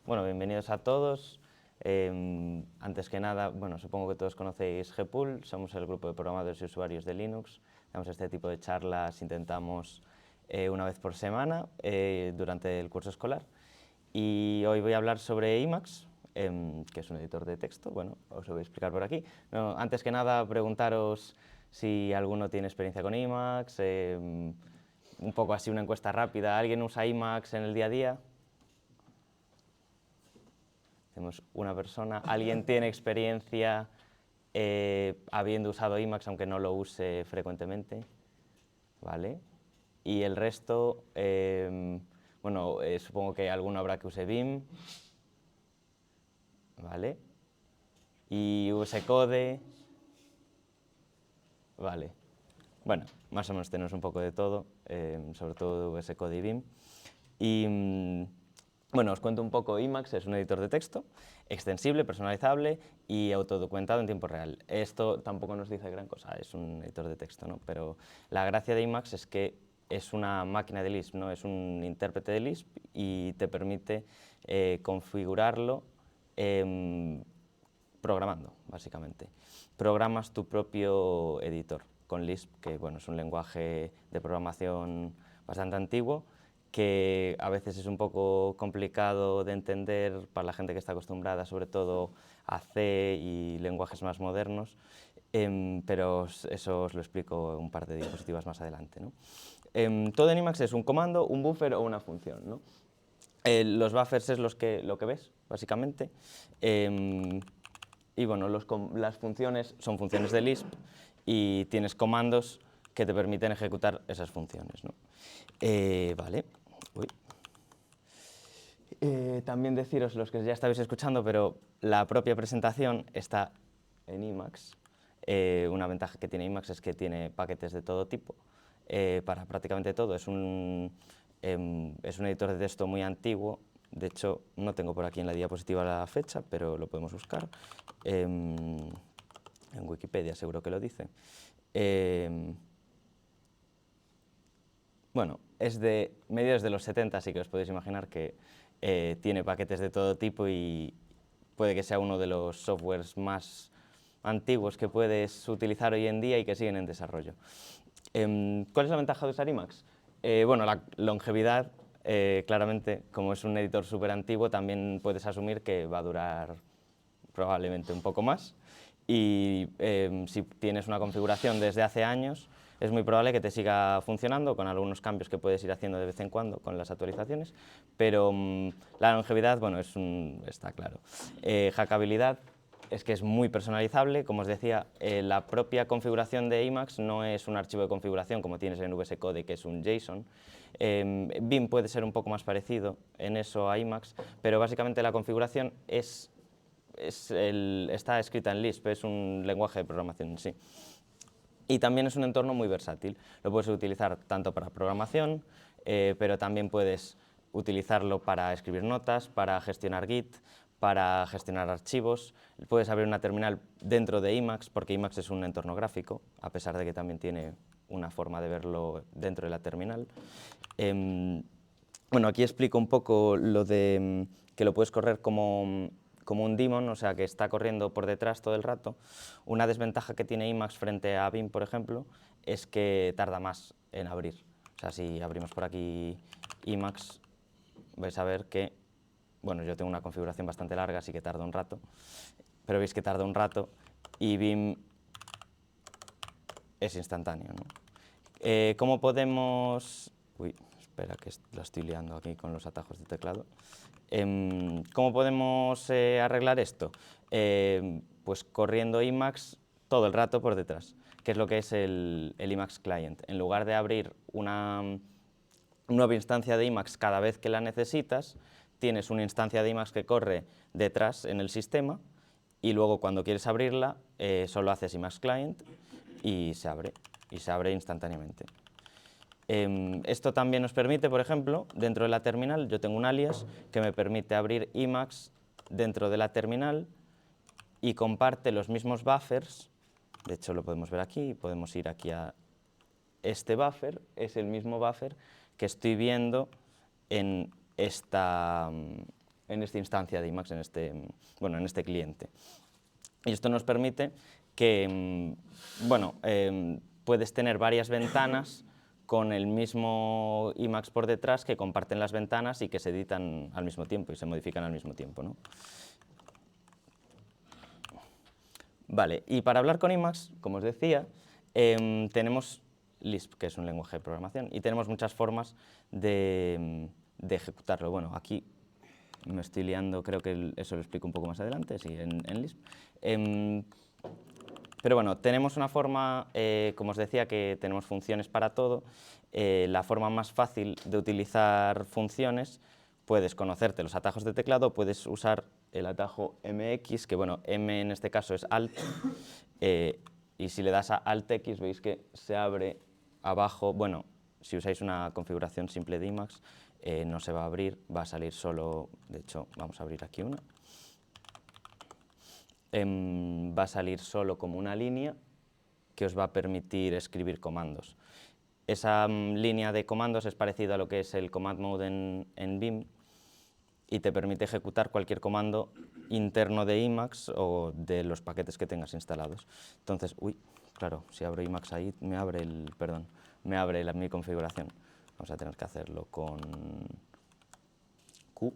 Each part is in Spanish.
Bueno, bienvenidos a todos. Antes que nada, bueno, supongo que todos conocéis Gpool, somos el grupo de programadores y usuarios de Linux. Damos este tipo de charlas, intentamos una vez por semana durante el curso escolar. Y hoy voy a hablar sobre Emacs, que es un editor de texto. Bueno, os lo voy a explicar por aquí. No, antes que nada, preguntaros si alguno tiene experiencia con Emacs, un poco así una encuesta rápida. ¿Alguien usa Emacs en el día a día? Tenemos una persona. ¿Alguien tiene experiencia habiendo usado Emacs aunque no lo use frecuentemente? ¿Vale? Y el resto, bueno, supongo que alguno habrá que use Vim. ¿Vale? Y VS Code. Vale. Bueno, más o menos tenemos un poco de todo, sobre todo VS Code y Vim. Y bueno, os cuento un poco. Emacs es un editor de texto extensible, personalizable y autodocumentado en tiempo real. Esto tampoco nos dice gran cosa, es un editor de texto, ¿no? Pero la gracia de Emacs es que es una máquina de Lisp, ¿no? Es un intérprete de Lisp y te permite configurarlo programando, básicamente. Programas tu propio editor con Lisp, que bueno, es un lenguaje de programación bastante antiguo, que a veces es un poco complicado de entender para la gente que está acostumbrada sobre todo a C y lenguajes más modernos, pero eso os lo explico en un par de diapositivas más adelante, ¿no? Todo en Emacs es un comando, un buffer o una función, ¿no? Los buffers es lo que ves, básicamente. Y bueno, las funciones son funciones de Lisp y tienes comandos que te permiten ejecutar esas funciones, ¿no? Vale. Uy. También deciros, los que ya estabais escuchando, pero la propia presentación está en Emacs. Una ventaja que tiene Emacs es que tiene paquetes de todo tipo, para prácticamente todo. Es un editor de texto muy antiguo. De hecho, no tengo por aquí en la diapositiva la fecha, pero lo podemos buscar. En Wikipedia seguro que lo dice. Bueno, es de mediados de los 70, así que os podéis imaginar que tiene paquetes de todo tipo y puede que sea uno de los softwares más antiguos que puedes utilizar hoy en día y que siguen en desarrollo. ¿Cuál es la ventaja de usar Emacs? Bueno, la longevidad, claramente, como es un editor súper antiguo, también puedes asumir que va a durar probablemente un poco más. Y si tienes una configuración desde hace años, es muy probable que te siga funcionando con algunos cambios que puedes ir haciendo de vez en cuando con las actualizaciones, pero la longevidad, bueno, está claro. Hackabilidad es que es muy personalizable. Como os decía, la propia configuración de Emacs no es un archivo de configuración como tienes en VS Code, que es un JSON. Vim puede ser un poco más parecido en eso a Emacs, pero básicamente la configuración está escrita en Lisp, es un lenguaje de programación en sí. Y también es un entorno muy versátil. Lo puedes utilizar tanto para programación, pero también puedes utilizarlo para escribir notas, para gestionar Git, para gestionar archivos. Puedes abrir una terminal dentro de Emacs, porque Emacs es un entorno gráfico, a pesar de que también tiene una forma de verlo dentro de la terminal. Bueno, aquí explico un poco lo de que lo puedes correr como un daemon, o sea, que está corriendo por detrás todo el rato. Una desventaja que tiene Emacs frente a Vim, por ejemplo, es que tarda más en abrir. O sea, si abrimos por aquí Emacs, vais a ver que, bueno, yo tengo una configuración bastante larga, así que tarda un rato, pero veis que tarda un rato y Vim es instantáneo, ¿no? ¿Cómo podemos...? Uy, espera, que lo estoy liando aquí con los atajos de teclado. ¿Cómo podemos arreglar esto? Pues corriendo Emacs todo el rato por detrás, que es lo que es el Emacs Client. En lugar de abrir una nueva instancia de Emacs cada vez que la necesitas, tienes una instancia de Emacs que corre detrás en el sistema y luego cuando quieres abrirla solo haces Emacs Client y se abre instantáneamente. Esto también nos permite, por ejemplo, dentro de la terminal, yo tengo un alias que me permite abrir Emacs dentro de la terminal y comparte los mismos buffers. De hecho, lo podemos ver aquí, podemos ir aquí a este buffer, es el mismo buffer que estoy viendo en esta en esta instancia de Emacs, en este cliente. Y esto nos permite que, puedes tener varias ventanas con el mismo Emacs por detrás que comparten las ventanas y que se editan al mismo tiempo y se modifican al mismo tiempo, ¿no? Vale, y para hablar con Emacs, como os decía, tenemos Lisp, que es un lenguaje de programación, y tenemos muchas formas de ejecutarlo. Bueno, aquí me estoy liando, creo que eso lo explico un poco más adelante, sí, en Lisp. Pero bueno, tenemos una forma, como os decía, que tenemos funciones para todo. La forma más fácil de utilizar funciones, puedes conocerte los atajos de teclado, puedes usar el atajo MX, que bueno, M en este caso es Alt, y si le das a Alt X veis que se abre abajo, bueno, si usáis una configuración simple de Emacs, no se va a abrir, va a salir solo, de hecho, vamos a abrir aquí una. Va a salir solo como una línea que os va a permitir escribir comandos. Esa línea de comandos es parecida a lo que es el command mode en Vim y te permite ejecutar cualquier comando interno de Emacs o de los paquetes que tengas instalados. Entonces, claro, si abro Emacs ahí me abre mi configuración. Vamos a tener que hacerlo con Q.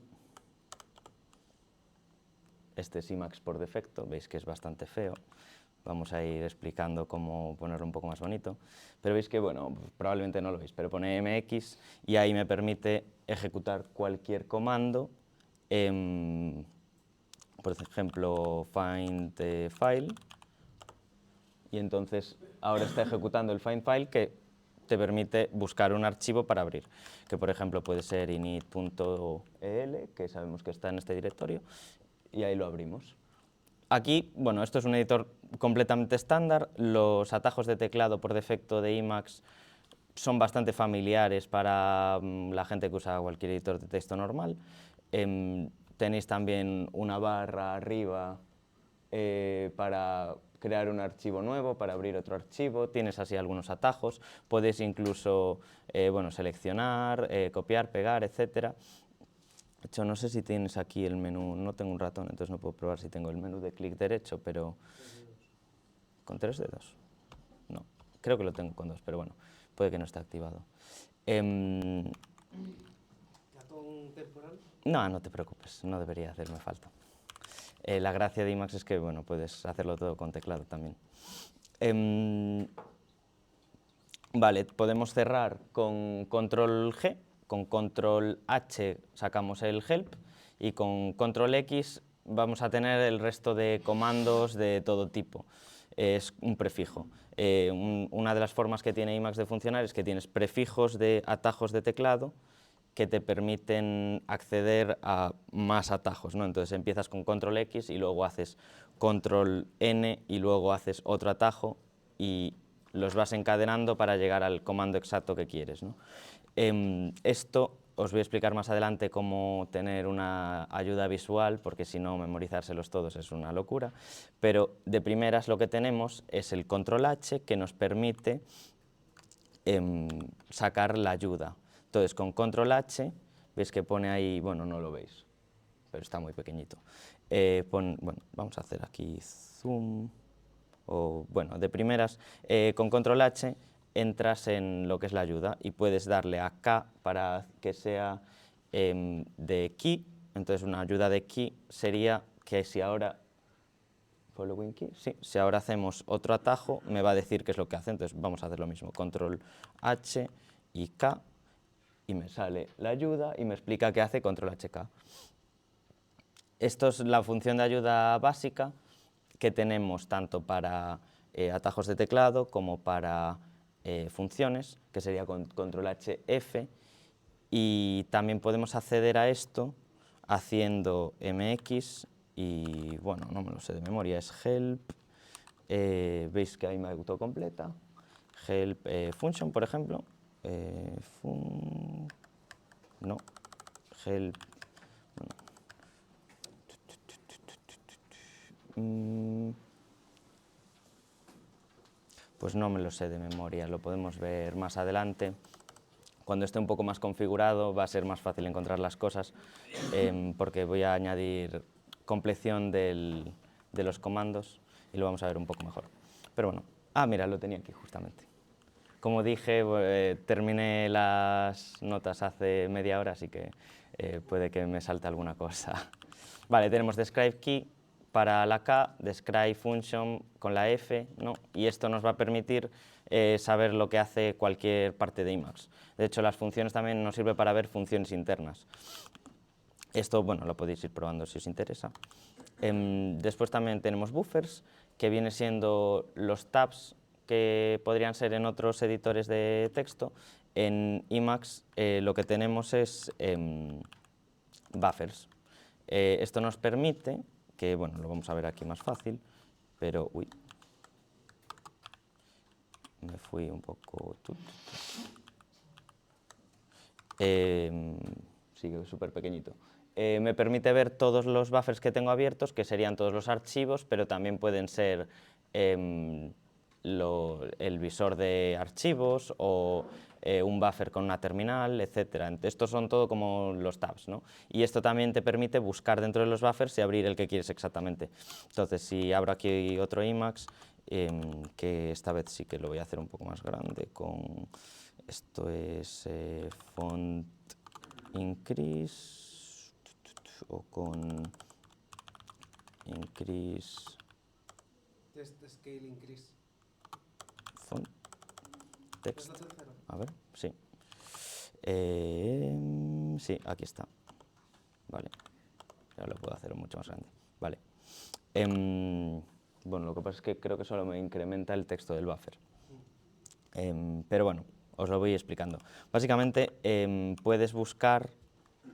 Este es Emacs por defecto, veis que es bastante feo. Vamos a ir explicando cómo ponerlo un poco más bonito. Pero veis que, bueno, probablemente no lo veis, pero pone MX y ahí me permite ejecutar cualquier comando. Por ejemplo, find file. Y entonces ahora está ejecutando el find file que te permite buscar un archivo para abrir, que por ejemplo puede ser init.el, que sabemos que está en este directorio, y ahí lo abrimos. Aquí, bueno, esto es un editor completamente estándar. Los atajos de teclado por defecto de Emacs son bastante familiares para la gente que usa cualquier editor de texto normal. Tenéis también una barra arriba para crear un archivo nuevo, para abrir otro archivo. Tienes así algunos atajos. Puedes incluso seleccionar, copiar, pegar, etcétera. De hecho, no sé si tienes aquí el menú, no tengo un ratón, entonces no puedo probar si tengo el menú de clic derecho, pero... ¿Con 3 dedos? No, creo que lo tengo con 2, pero bueno, puede que no esté activado. ¿Ratón temporal? No, no te preocupes, no debería hacerme falta. La gracia de Emacs es que, bueno, puedes hacerlo todo con teclado también. Vale, podemos cerrar con control G. Con control H sacamos el help y con control X vamos a tener el resto de comandos de todo tipo. Es un prefijo. Una de las formas que tiene Emacs de funcionar es que tienes prefijos de atajos de teclado que te permiten acceder a más atajos, ¿no? Entonces empiezas con control X y luego haces control N y luego haces otro atajo y los vas encadenando para llegar al comando exacto que quieres, ¿no? Esto os voy a explicar más adelante cómo tener una ayuda visual, porque si no, memorizárselos todos es una locura, pero de primeras lo que tenemos es el control H que nos permite sacar la ayuda. Entonces, con control H, veis que pone ahí, bueno, no lo veis, pero está muy pequeñito. Bueno, vamos a hacer aquí zoom, o bueno, de primeras, con control H entras en lo que es la ayuda y puedes darle a K para que sea de key. Entonces una ayuda de key sería que si ahora, following key, sí, si ahora hacemos otro atajo me va a decir qué es lo que hace. Entonces vamos a hacer lo mismo, control H y K y me sale la ayuda y me explica qué hace control HK. Esto es la función de ayuda básica que tenemos tanto para atajos de teclado como para funciones, que sería con control HF, y también podemos acceder a esto haciendo MX y, bueno, no me lo sé de memoria, es help, veis que ahí me autocompleta, help function, por ejemplo, no, help, pues no me lo sé de memoria, lo podemos ver más adelante Cuando esté un poco más configurado va a ser más fácil encontrar las cosas, porque voy a añadir compleción de los comandos y lo vamos a ver un poco mejor. Pero bueno, mira, lo tenía aquí justamente. Como dije, terminé las notas hace media hora, así que puede que me salte alguna cosa. Vale, tenemos describe key para la K, describe function con la F, ¿no? Y esto nos va a permitir saber lo que hace cualquier parte de Emacs. De hecho, las funciones también nos sirven para ver funciones internas. Esto, bueno, lo podéis ir probando si os interesa. Después también tenemos buffers, que vienen siendo los tabs que podrían ser en otros editores de texto. En Emacs lo que tenemos es buffers. Esto nos permite, que bueno, lo vamos a ver aquí más fácil, pero uy, me fui un poco... sigue súper pequeñito. Me permite ver todos los buffers que tengo abiertos, que serían todos los archivos, pero también pueden ser el visor de archivos o un buffer con una terminal, etc. Estos son todo como los tabs, ¿no? Y esto también te permite buscar dentro de los buffers y abrir el que quieres exactamente. Entonces, si abro aquí otro Emacs, que esta vez sí que lo voy a hacer un poco más grande, con esto es font increase o con increase Test scale increase. font text. ¿Es la tercera? A ver, sí. Sí, aquí está. Vale. Ya lo puedo hacer mucho más grande. Vale. Bueno, lo que pasa es que creo que solo me incrementa el texto del buffer. Pero bueno, os lo voy explicando. Básicamente, puedes buscar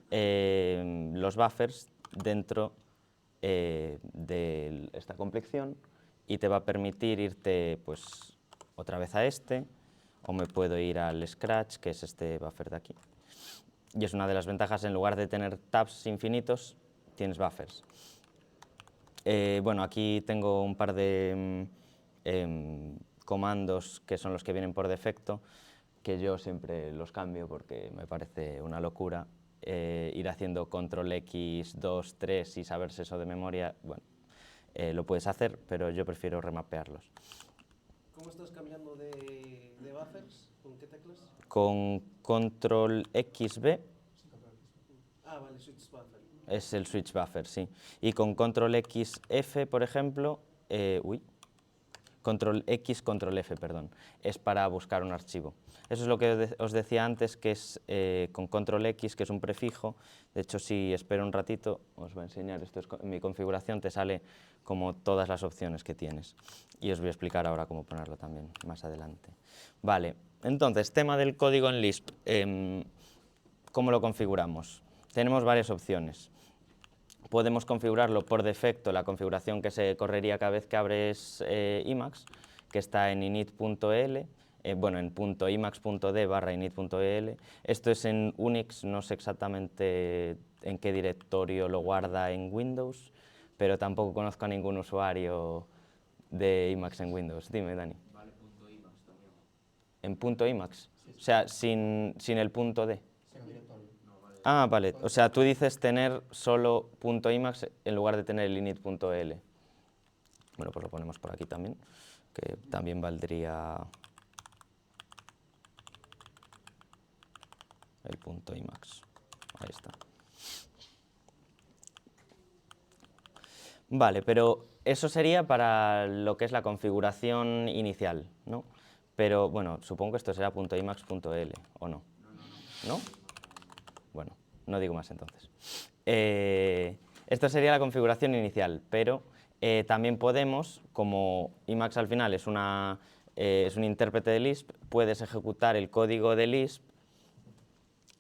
los buffers dentro de esta complexión y te va a permitir irte pues, otra vez a este, o me puedo ir al Scratch, que es este buffer de aquí. Y es una de las ventajas, en lugar de tener tabs infinitos, tienes buffers. Bueno, aquí tengo un par de comandos que son los que vienen por defecto, que yo siempre los cambio porque me parece una locura. Ir haciendo control X, 2, 3 y saberse eso de memoria, bueno, lo puedes hacer, pero yo prefiero remapearlos. ¿Cómo estás cambiando de buffers? ¿Con qué teclas? Con control XB Ah, vale, switch buffer. es el switch buffer, sí. Y con control XF, por ejemplo, control X, control F, perdón, es para buscar un archivo. Eso es lo que os decía antes, que es con control X, que es un prefijo. De hecho, si espero un ratito, os voy a enseñar, esto es en mi configuración, te sale como todas las opciones que tienes. Y os voy a explicar ahora cómo ponerlo también más adelante. Vale, entonces, tema del código en Lisp. ¿Cómo lo configuramos? Tenemos varias opciones. Podemos configurarlo por defecto, la configuración que se correría cada vez que abres Emacs, que está en init.el, bueno, en .emacs.d/init.el. Esto es en Unix, no sé exactamente en qué directorio lo guarda en Windows, pero tampoco conozco a ningún usuario de Emacs en Windows. Dime, Dani. Vale, .emacs también. ¿En .emacs? O sea, sin el punto D. Sin el directorio. No, vale. Ah, vale. O sea, tú dices tener solo .emacs en lugar de tener el init.el. Bueno, pues lo ponemos por aquí también, que también valdría el .emacs. Ahí está. Vale, pero eso sería para lo que es la configuración inicial, ¿no? Pero, bueno, supongo que esto será .emacs.l, ¿o no? ¿No? Bueno, no digo más entonces. Esto sería la configuración inicial, pero también podemos, como Emacs al final es un intérprete de Lisp, puedes ejecutar el código de Lisp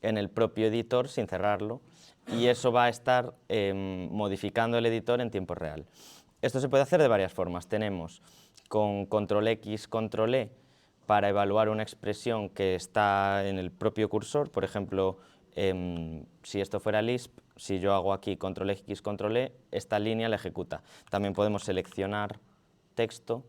en el propio editor sin cerrarlo, y eso va a estar modificando el editor en tiempo real. Esto se puede hacer de varias formas. Tenemos con control X, control E, para evaluar una expresión que está en el propio cursor. Por ejemplo, si esto fuera Lisp, si yo hago aquí control X, control E, esta línea la ejecuta. También podemos seleccionar texto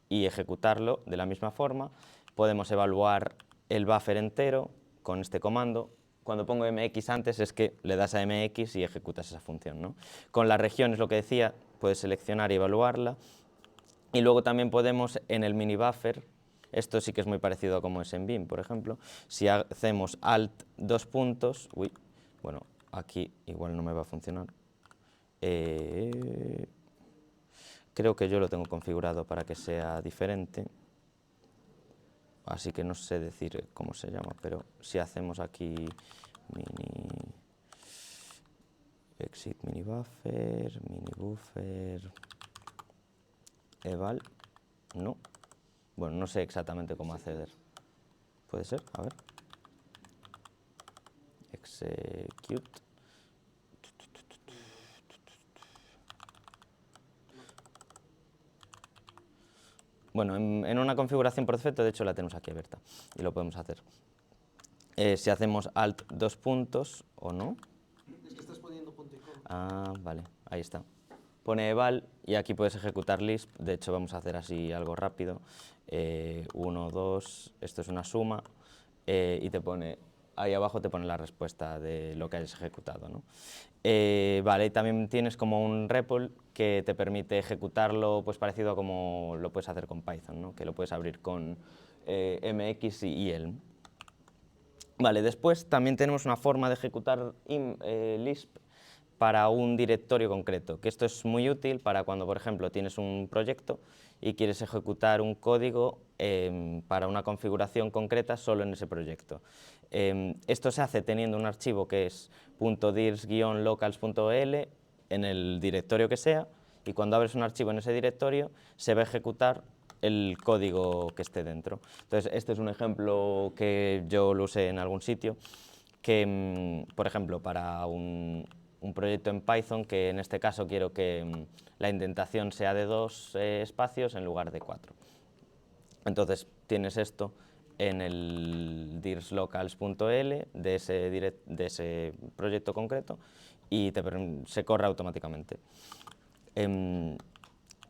y ejecutarlo de la misma forma. Podemos evaluar el buffer entero, con este comando. Cuando pongo mx antes es que le das a mx y ejecutas esa función, ¿no? Con la región es lo que decía, puedes seleccionar y evaluarla. Y luego también podemos en el mini buffer, esto sí que es muy parecido a como es en Vim, por ejemplo, si hacemos alt 2 puntos, uy, bueno, aquí igual no me va a funcionar. Creo que yo lo tengo configurado para que sea diferente, así que no sé decir cómo se llama, pero si hacemos aquí mini exit mini buffer eval, no, bueno, no sé exactamente cómo acceder. ¿Puede ser? A ver. Execute. Bueno, en una configuración por defecto, de hecho la tenemos aquí abierta y lo podemos hacer. Si hacemos alt 2 puntos o no. Es que estás poniendo punto y coma. Ah, vale, ahí está. Pone eval y aquí puedes ejecutar Lisp. De hecho, vamos a hacer así algo rápido. 1, 2, esto es una suma y te pone, ahí abajo te pone la respuesta de lo que hayas ejecutado, ¿no? Vale, y también tienes como un REPL que te permite ejecutarlo pues parecido a como lo puedes hacer con Python, ¿no? Que lo puedes abrir con MX y Elm. Vale, después también tenemos una forma de ejecutar Lisp para un directorio concreto, que esto es muy útil para cuando, por ejemplo, tienes un proyecto y quieres ejecutar un código para una configuración concreta solo en ese proyecto. Esto se hace teniendo un archivo que es .dirs-locals.l en el directorio que sea, y cuando abres un archivo en ese directorio se va a ejecutar el código que esté dentro. Entonces, este es un ejemplo que yo lo usé en algún sitio, que, por ejemplo, para un proyecto en Python, que en este caso quiero que la indentación sea de 2 espacios en lugar de 4. Entonces, tienes esto en el dirslocals.l de ese proyecto concreto y se corre automáticamente.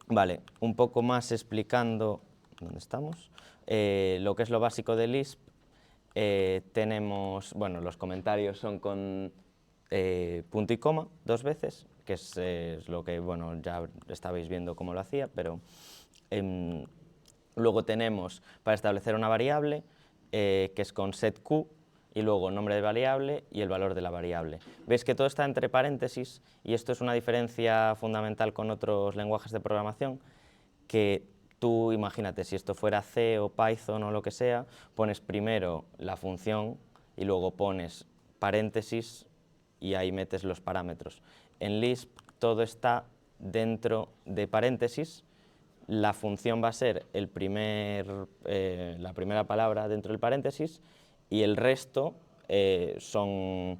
Vale, un poco más explicando, ¿dónde estamos? Lo que es lo básico de Lisp. Tenemos, bueno, los comentarios son con punto y coma 2 veces, que es lo que, bueno, ya estabais viendo cómo lo hacía, pero luego tenemos para establecer una variable, que es con setQ, y luego nombre de variable y el valor de la variable. Veis que todo está entre paréntesis y esto es una diferencia fundamental con otros lenguajes de programación, que tú imagínate, si esto fuera C o Python o lo que sea, pones primero la función y luego pones paréntesis y ahí metes los parámetros. En Lisp todo está dentro de paréntesis, la función va a ser la primera palabra dentro del paréntesis y el resto son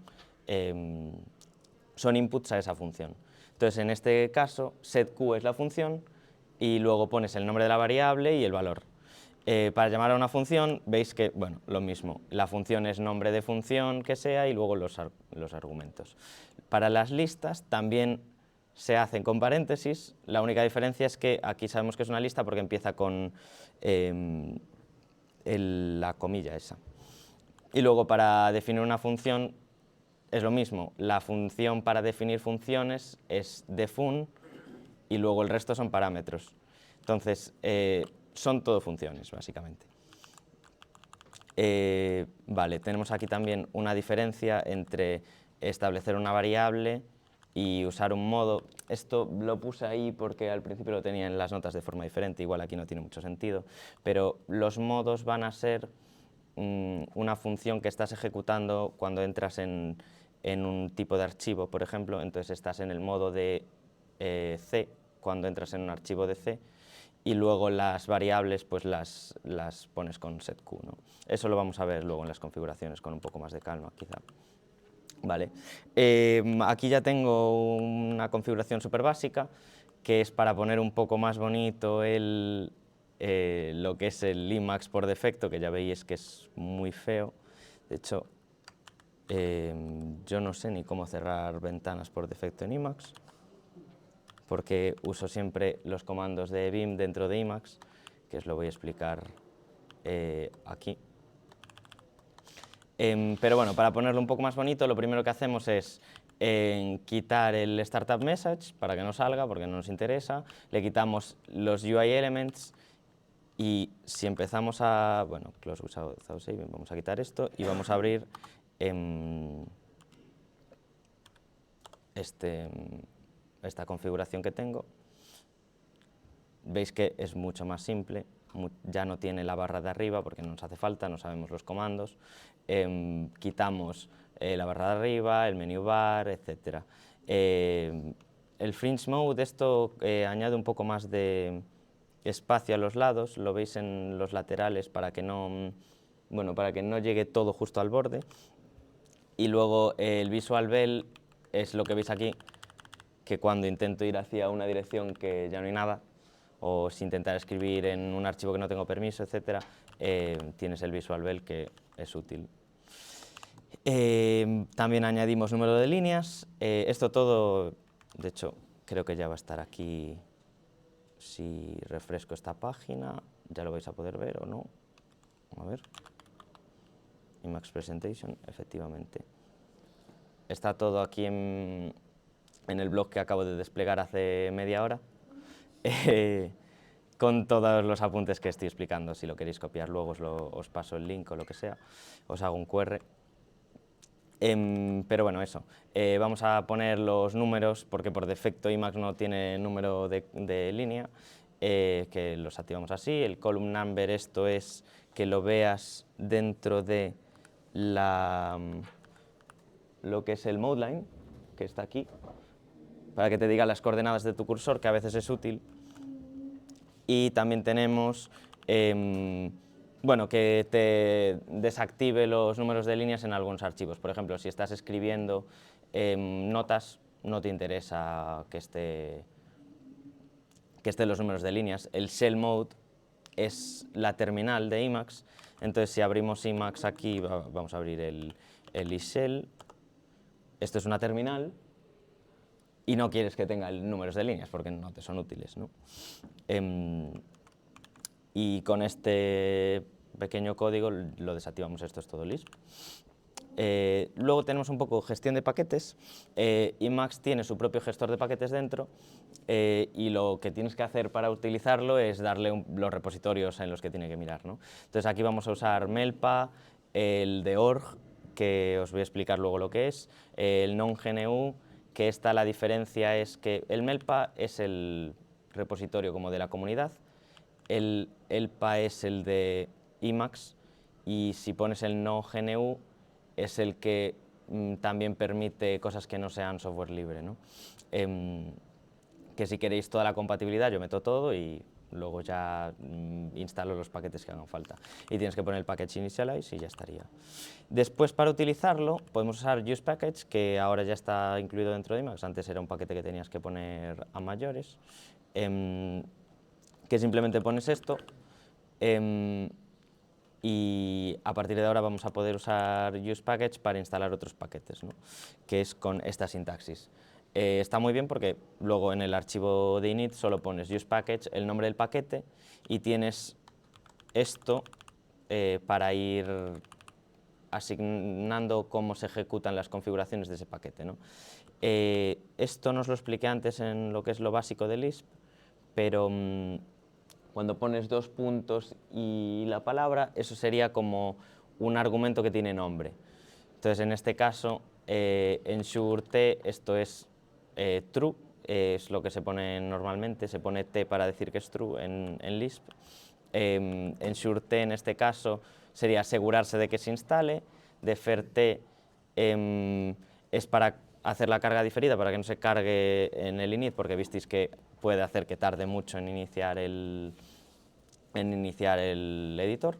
inputs a esa función. Entonces, en este caso, setQ es la función y luego pones el nombre de la variable y el valor. Para llamar a una función, veis que, bueno, lo mismo, la función es nombre de función que sea y luego los argumentos. Para las listas también se hacen con paréntesis, la única diferencia es que aquí sabemos que es una lista porque empieza con la comilla esa. Y luego para definir una función es lo mismo, la función para definir funciones es defun y luego el resto son parámetros. Entonces, son todo funciones, básicamente. Vale, tenemos aquí también una diferencia entre establecer una variable y usar un modo. Esto lo puse ahí porque al principio lo tenía en las notas de forma diferente, igual aquí no tiene mucho sentido, pero los modos van a ser una función que estás ejecutando cuando entras en un tipo de archivo, por ejemplo, entonces estás en el modo de C cuando entras en un archivo de C, y luego las variables pues las pones con setQ, ¿no? Eso lo vamos a ver luego en las configuraciones con un poco más de calma, quizá. Vale. Aquí ya tengo una configuración súper básica, que es para poner un poco más bonito lo que es el Emacs por defecto, que ya veis que es muy feo. De hecho, yo no sé ni cómo cerrar ventanas por defecto en Emacs, porque uso siempre los comandos de Vim dentro de Emacs, que os lo voy a explicar aquí. Pero bueno, para ponerlo un poco más bonito, lo primero que hacemos es quitar el Startup Message para que no salga, porque no nos interesa. Le quitamos los UI Elements y si empezamos a... Bueno, close without saving, vamos a quitar esto y vamos a abrir esta configuración que tengo. Veis que es mucho más simple, ya no tiene la barra de arriba porque no nos hace falta, no sabemos los comandos. Quitamos la barra de arriba, el menu bar, etc. El Fringe Mode, esto añade un poco más de espacio a los lados, lo veis en los laterales para que no, bueno, para que no llegue todo justo al borde. Y luego el Visual Bell es lo que veis aquí, que cuando intento ir hacia una dirección que ya no hay nada, o si intentar escribir en un archivo que no tengo permiso, etc., tienes el Visual Bell, que es útil. También añadimos número de líneas. Esto todo, de hecho, creo que ya va a estar aquí. Si refresco esta página, ya lo vais a poder ver o no. A ver. Emacs Presentation, efectivamente. Está todo aquí en el blog que acabo de desplegar hace media hora, con todos los apuntes que estoy explicando. Si lo queréis copiar luego os paso el link o lo que sea, os hago un QR. Pero bueno, eso. Vamos a poner los números, porque por defecto Emacs no tiene número de línea, que los activamos así. El column number, esto es que lo veas dentro de lo que es el mode line, que está aquí, para que te diga las coordenadas de tu cursor, que a veces es útil. Y también tenemos bueno, que te desactive los números de líneas en algunos archivos. Por ejemplo, si estás escribiendo notas, no te interesa que estén los números de líneas. El Shell Mode es la terminal de Emacs. Entonces, si abrimos Emacs aquí, vamos a abrir el eShell. Esto es una terminal y no quieres que tenga números de líneas porque no te son útiles, ¿no? Y con este pequeño código lo desactivamos. Esto es todo Lisp. Luego tenemos un poco gestión de paquetes. Emacs tiene su propio gestor de paquetes dentro y lo que tienes que hacer para utilizarlo es darle los repositorios en los que tiene que mirar, ¿no? Entonces aquí vamos a usar Melpa, el de org, que os voy a explicar luego lo que es, el non-GNU, que la diferencia es que el Melpa es el repositorio como de la comunidad, el ELPA es el de Emacs y si pones el no-GNU es el que también permite cosas que no sean software libre, ¿no? Que si queréis toda la compatibilidad yo meto todo y luego ya instalo los paquetes que hagan falta. Y tienes que poner el package initialize y ya estaría. Después, para utilizarlo, podemos usar usePackage, que ahora ya está incluido dentro de Emacs. Antes era un paquete que tenías que poner a mayores. Que simplemente pones esto y a partir de ahora vamos a poder usar usePackage para instalar otros paquetes, ¿no? Que es con esta sintaxis. Está muy bien porque luego en el archivo de init solo pones usePackage, el nombre del paquete, y tienes esto para ir asignando cómo se ejecutan las configuraciones de ese paquete, ¿no? Esto no os lo expliqué antes en lo que es lo básico de Lisp, pero cuando pones dos puntos y la palabra, eso sería como un argumento que tiene nombre. Entonces, en este caso, ensure t, esto es true, es lo que se pone normalmente, se pone t para decir que es true en Lisp. Ensure t en este caso sería asegurarse de que se instale. Defer t es para hacer la carga diferida, para que no se cargue en el init, porque visteis que puede hacer que tarde mucho en iniciar el editor.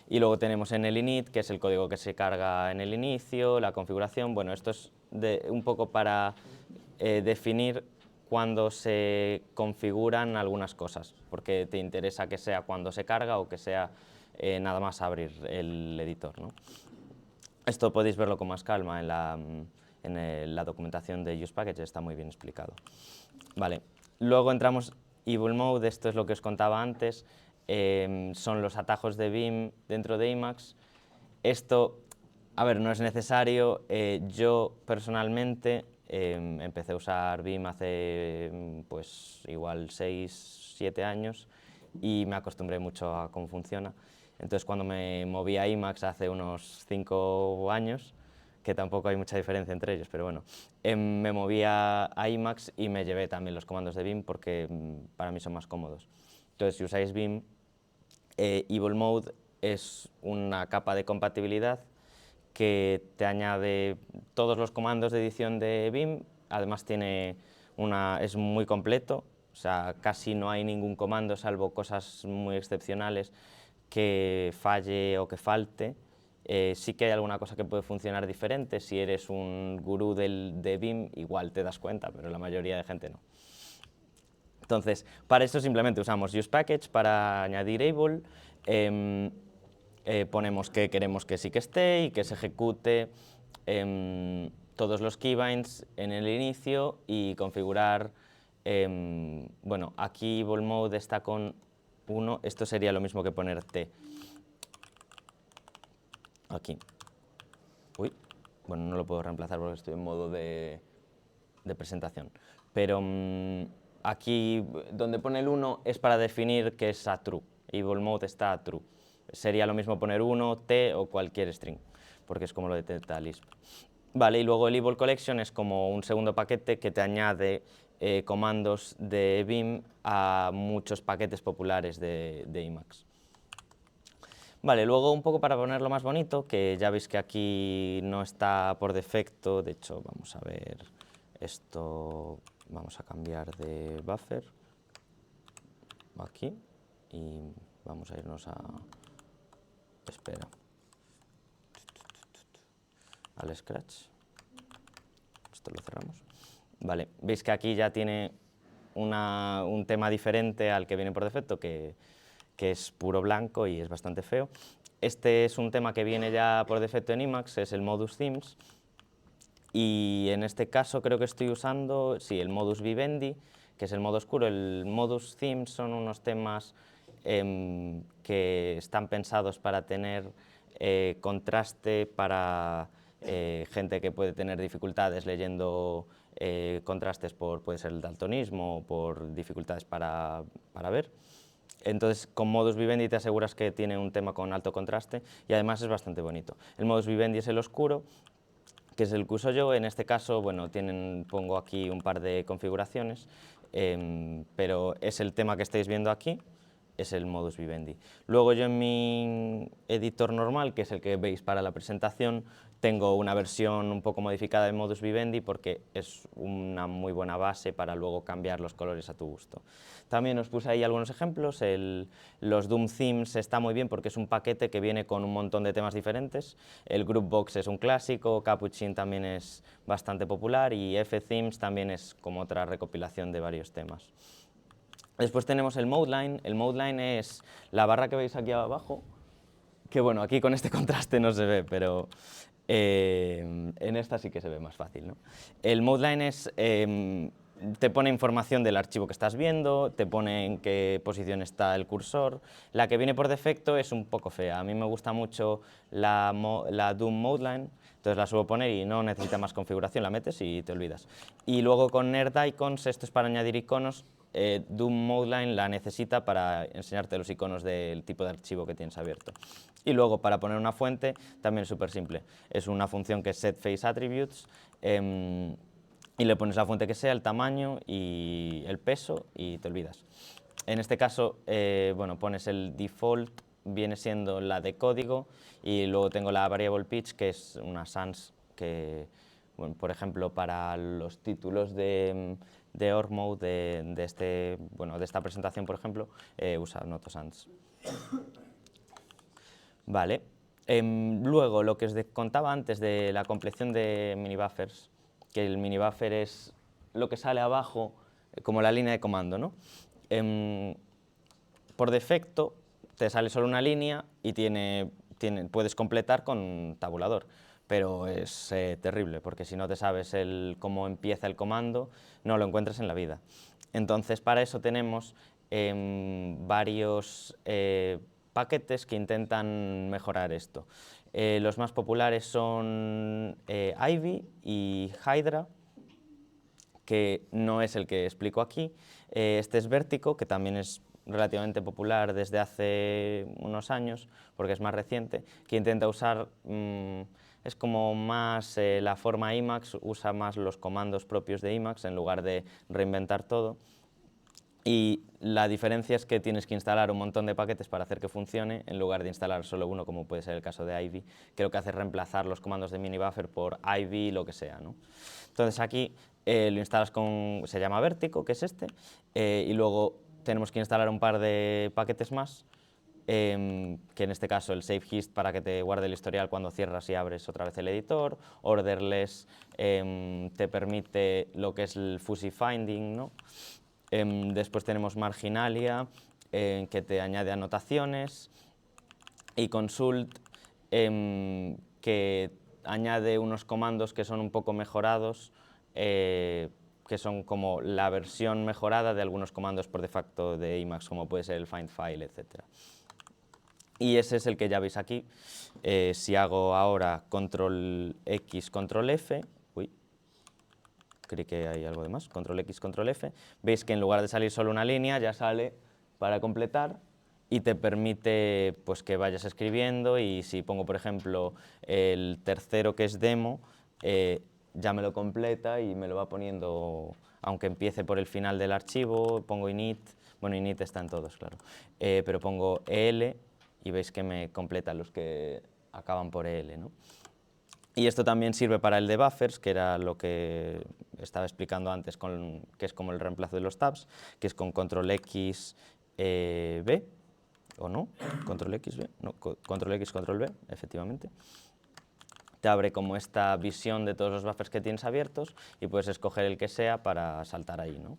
Y luego tenemos en el init, que es el código que se carga en el inicio, la configuración. Bueno, esto es un poco para definir cuándo se configuran algunas cosas, porque te interesa que sea cuando se carga o que sea nada más abrir el editor, ¿no? Esto podéis verlo con más calma en la documentación de usePackage, está muy bien explicado. Vale. Luego entramos Evil Mode, esto es lo que os contaba antes, son los atajos de Vim dentro de Emacs. Esto A ver, no es necesario. Yo personalmente empecé a usar Vim hace pues igual 6, 7 años y me acostumbré mucho a cómo funciona. Entonces cuando me moví a Emacs hace unos 5 años, que tampoco hay mucha diferencia entre ellos, pero bueno, me moví a Emacs y me llevé también los comandos de Vim porque para mí son más cómodos. Entonces si usáis Vim, Evil Mode es una capa de compatibilidad que te añade todos los comandos de edición de Vim, además es muy completo, o sea, casi no hay ningún comando, salvo cosas muy excepcionales, que falle o que falte. Sí que hay alguna cosa que puede funcionar diferente, si eres un gurú de Vim igual te das cuenta, pero la mayoría de gente no. Entonces, para esto simplemente usamos usePackage para añadir Able, ponemos que queremos que sí que esté y que se ejecute todos los keybinds en el inicio y configurar, bueno, aquí Evil Mode está con 1, esto sería lo mismo que poner T. Aquí. Uy, bueno, no lo puedo reemplazar porque estoy en modo de presentación. Pero aquí donde pone el 1 es para definir que es a true. Evil Mode está a true. Sería lo mismo poner 1, T o cualquier string, porque es como lo detecta Lisp. Vale, y luego el Evil Collection es como un segundo paquete que te añade comandos de Vim a muchos paquetes populares de Emacs. Vale, luego un poco para ponerlo más bonito, que ya veis que aquí no está por defecto, de hecho vamos a ver esto, vamos a cambiar de buffer aquí y vamos a irnos a, espera, al Scratch, esto lo cerramos. Vale, veis que aquí ya tiene un tema diferente al que viene por defecto, que es puro blanco y es bastante feo. Este es un tema que viene ya por defecto en Emacs, es el Modus Themes, y en este caso creo que estoy usando, sí, el Modus Vivendi, que es el modo oscuro. El Modus Themes son unos temas que están pensados para tener contraste para gente que puede tener dificultades leyendo contrastes puede ser el daltonismo o por dificultades para ver. Entonces, con Modus Vivendi te aseguras que tiene un tema con alto contraste y además es bastante bonito. El Modus Vivendi es el oscuro, que es el que uso yo. En este caso, bueno, pongo aquí un par de configuraciones, pero es el tema que estáis viendo aquí, es el Modus Vivendi. Luego yo en mi editor normal, que es el que veis para la presentación, tengo una versión un poco modificada de Modus Vivendi porque es una muy buena base para luego cambiar los colores a tu gusto. También os puse ahí algunos ejemplos. Los Doom Themes está muy bien porque es un paquete que viene con un montón de temas diferentes. El Groupbox es un clásico, Capuchin también es bastante popular y F-Themes también es como otra recopilación de varios temas. Después tenemos el Modeline. El Modeline es la barra que veis aquí abajo, que bueno, aquí con este contraste no se ve, pero en esta sí que se ve más fácil, ¿no? El Modeline te pone información del archivo que estás viendo, te pone en qué posición está el cursor. La que viene por defecto es un poco fea. A mí me gusta mucho la Doom Modeline, entonces la suelo poner y no necesita más configuración, la metes y te olvidas. Y luego con Nerd Icons, esto es para añadir iconos. Doom Modeline la necesita para enseñarte los iconos del tipo de archivo que tienes abierto. Y luego para poner una fuente también es súper simple. Es una función que es setFaceAttributes y le pones la fuente que sea, el tamaño y el peso y te olvidas. En este caso, bueno, pones el default, viene siendo la de código, y luego tengo la variable pitch, que es una sans que, bueno, por ejemplo, para los títulos de OrgMode de esta presentación, por ejemplo, usa Notosans. Vale. Luego, lo que os contaba antes de la compleción de minibuffers, que el minibuffer es lo que sale abajo como la línea de comando, ¿no? Por defecto te sale solo una línea y puedes completar con tabulador, pero es terrible porque si no te sabes cómo empieza el comando no lo encuentras en la vida. Entonces para eso tenemos varios paquetes que intentan mejorar esto. Los más populares son Ivy y Hydra, que no es el que explico aquí. Este es Vertigo, que también es relativamente popular desde hace unos años, porque es más reciente, que intenta usar, es como más la forma Emacs, usa más los comandos propios de Emacs en lugar de reinventar todo. Y la diferencia es que tienes que instalar un montón de paquetes para hacer que funcione, en lugar de instalar solo uno, como puede ser el caso de Ivy, que lo que hace es reemplazar los comandos de minibuffer por Ivy, lo que sea, ¿no? Entonces aquí lo instalas con, se llama Vertigo, que es este, y luego tenemos que instalar un par de paquetes más, que en este caso el save hist para que te guarde el historial cuando cierras y abres otra vez el editor, orderless te permite lo que es el fuzzy finding, ¿no? Después tenemos marginalia, que te añade anotaciones, y consult, que añade unos comandos que son un poco mejorados, que son como la versión mejorada de algunos comandos por defecto de Emacs, como puede ser el find file, etc. Y ese es el que ya veis aquí. Si hago ahora control X, control F, creí que hay algo de más, control X, control F, veis que en lugar de salir solo una línea, ya sale para completar y te permite pues, que vayas escribiendo, y si pongo, por ejemplo, el tercero que es demo, ya me lo completa y me lo va poniendo, aunque empiece por el final del archivo, pongo init, bueno, init está en todos, claro, pero pongo el y veis que me completa los que acaban por el, ¿no? Y esto también sirve para el de buffers, que era lo que estaba explicando antes, que es como el reemplazo de los tabs, que es con control X, B, o no, control X, B, no, control X, control B, efectivamente. Te abre como esta visión de todos los buffers que tienes abiertos y puedes escoger el que sea para saltar ahí, ¿no?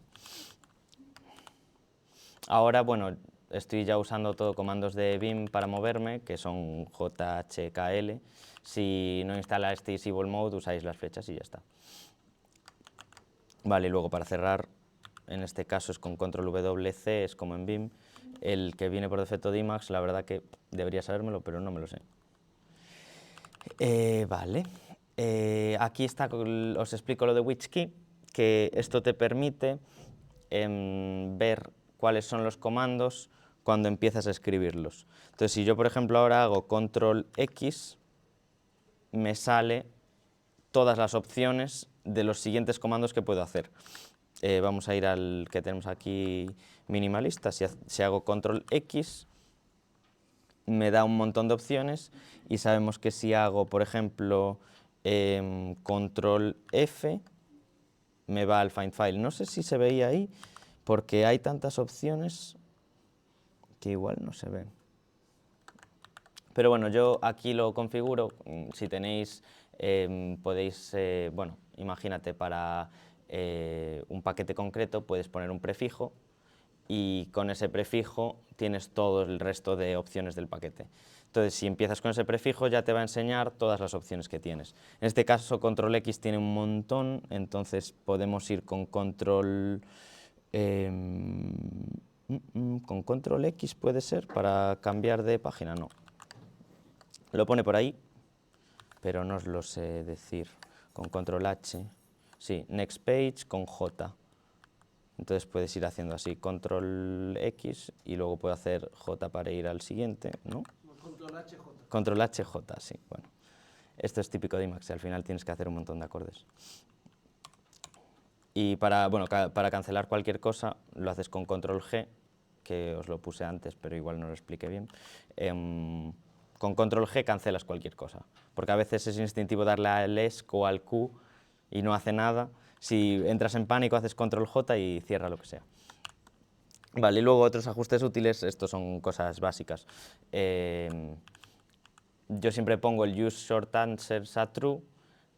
Ahora, bueno, estoy ya usando todo comandos de Vim para moverme, que son JHKL. Si no instaláis Disable Mode, usáis las flechas y ya está. Vale, y luego para cerrar, en este caso es con control WC, es como en Vim. El que viene por defecto de Emacs, la verdad que debería sabérmelo, pero no me lo sé. Vale, aquí está, os explico lo de WHKey, que esto te permite ver cuáles son los comandos cuando empiezas a escribirlos. Entonces, si yo, por ejemplo, ahora hago control X, me sale todas las opciones de los siguientes comandos que puedo hacer. Vamos a ir al que tenemos aquí minimalista. Si hago control X, me da un montón de opciones, y sabemos que si hago, por ejemplo, control F, me va al find file. No sé si se veía ahí, porque hay tantas opciones que igual no se ven. Pero bueno, yo aquí lo configuro. Si tenéis, podéis, bueno, imagínate, para un paquete concreto puedes poner un prefijo, y con ese prefijo tienes todo el resto de opciones del paquete. Entonces, si empiezas con ese prefijo, ya te va a enseñar todas las opciones que tienes. En este caso, control X tiene un montón, entonces podemos ir con control... con control X puede ser, para cambiar de página, no. Lo pone por ahí, pero no os lo sé decir. Con control H, sí, next page con J. Entonces puedes ir haciendo así, control X, y luego puedo hacer J para ir al siguiente, ¿no? Control HJ. Control HJ, sí, bueno. Esto es típico de Emacs, al final tienes que hacer un montón de acordes. Y para, bueno, para cancelar cualquier cosa, lo haces con control G, que os lo puse antes, pero igual no lo expliqué bien. Con control G cancelas cualquier cosa, porque a veces es instintivo darle al ESC o al Q y no hace nada. Si entras en pánico, haces control J y cierra lo que sea. Vale, y luego otros ajustes útiles, estos son cosas básicas. Yo siempre pongo el use short answers a true,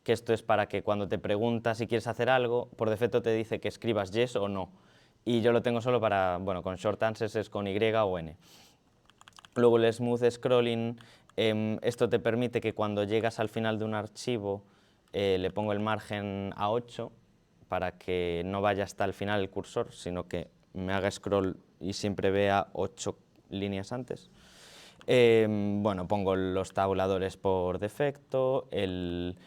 que esto es para que cuando te pregunta si quieres hacer algo, por defecto te dice que escribas yes o no. Y yo lo tengo solo para, bueno, con short answers es con Y o N. Luego el smooth scrolling, esto te permite que cuando llegas al final de un archivo, le pongo el margen a 8 para que no vaya hasta el final el cursor, sino que me haga scroll y siempre vea 8 líneas antes. Bueno, pongo los tabuladores por defecto, el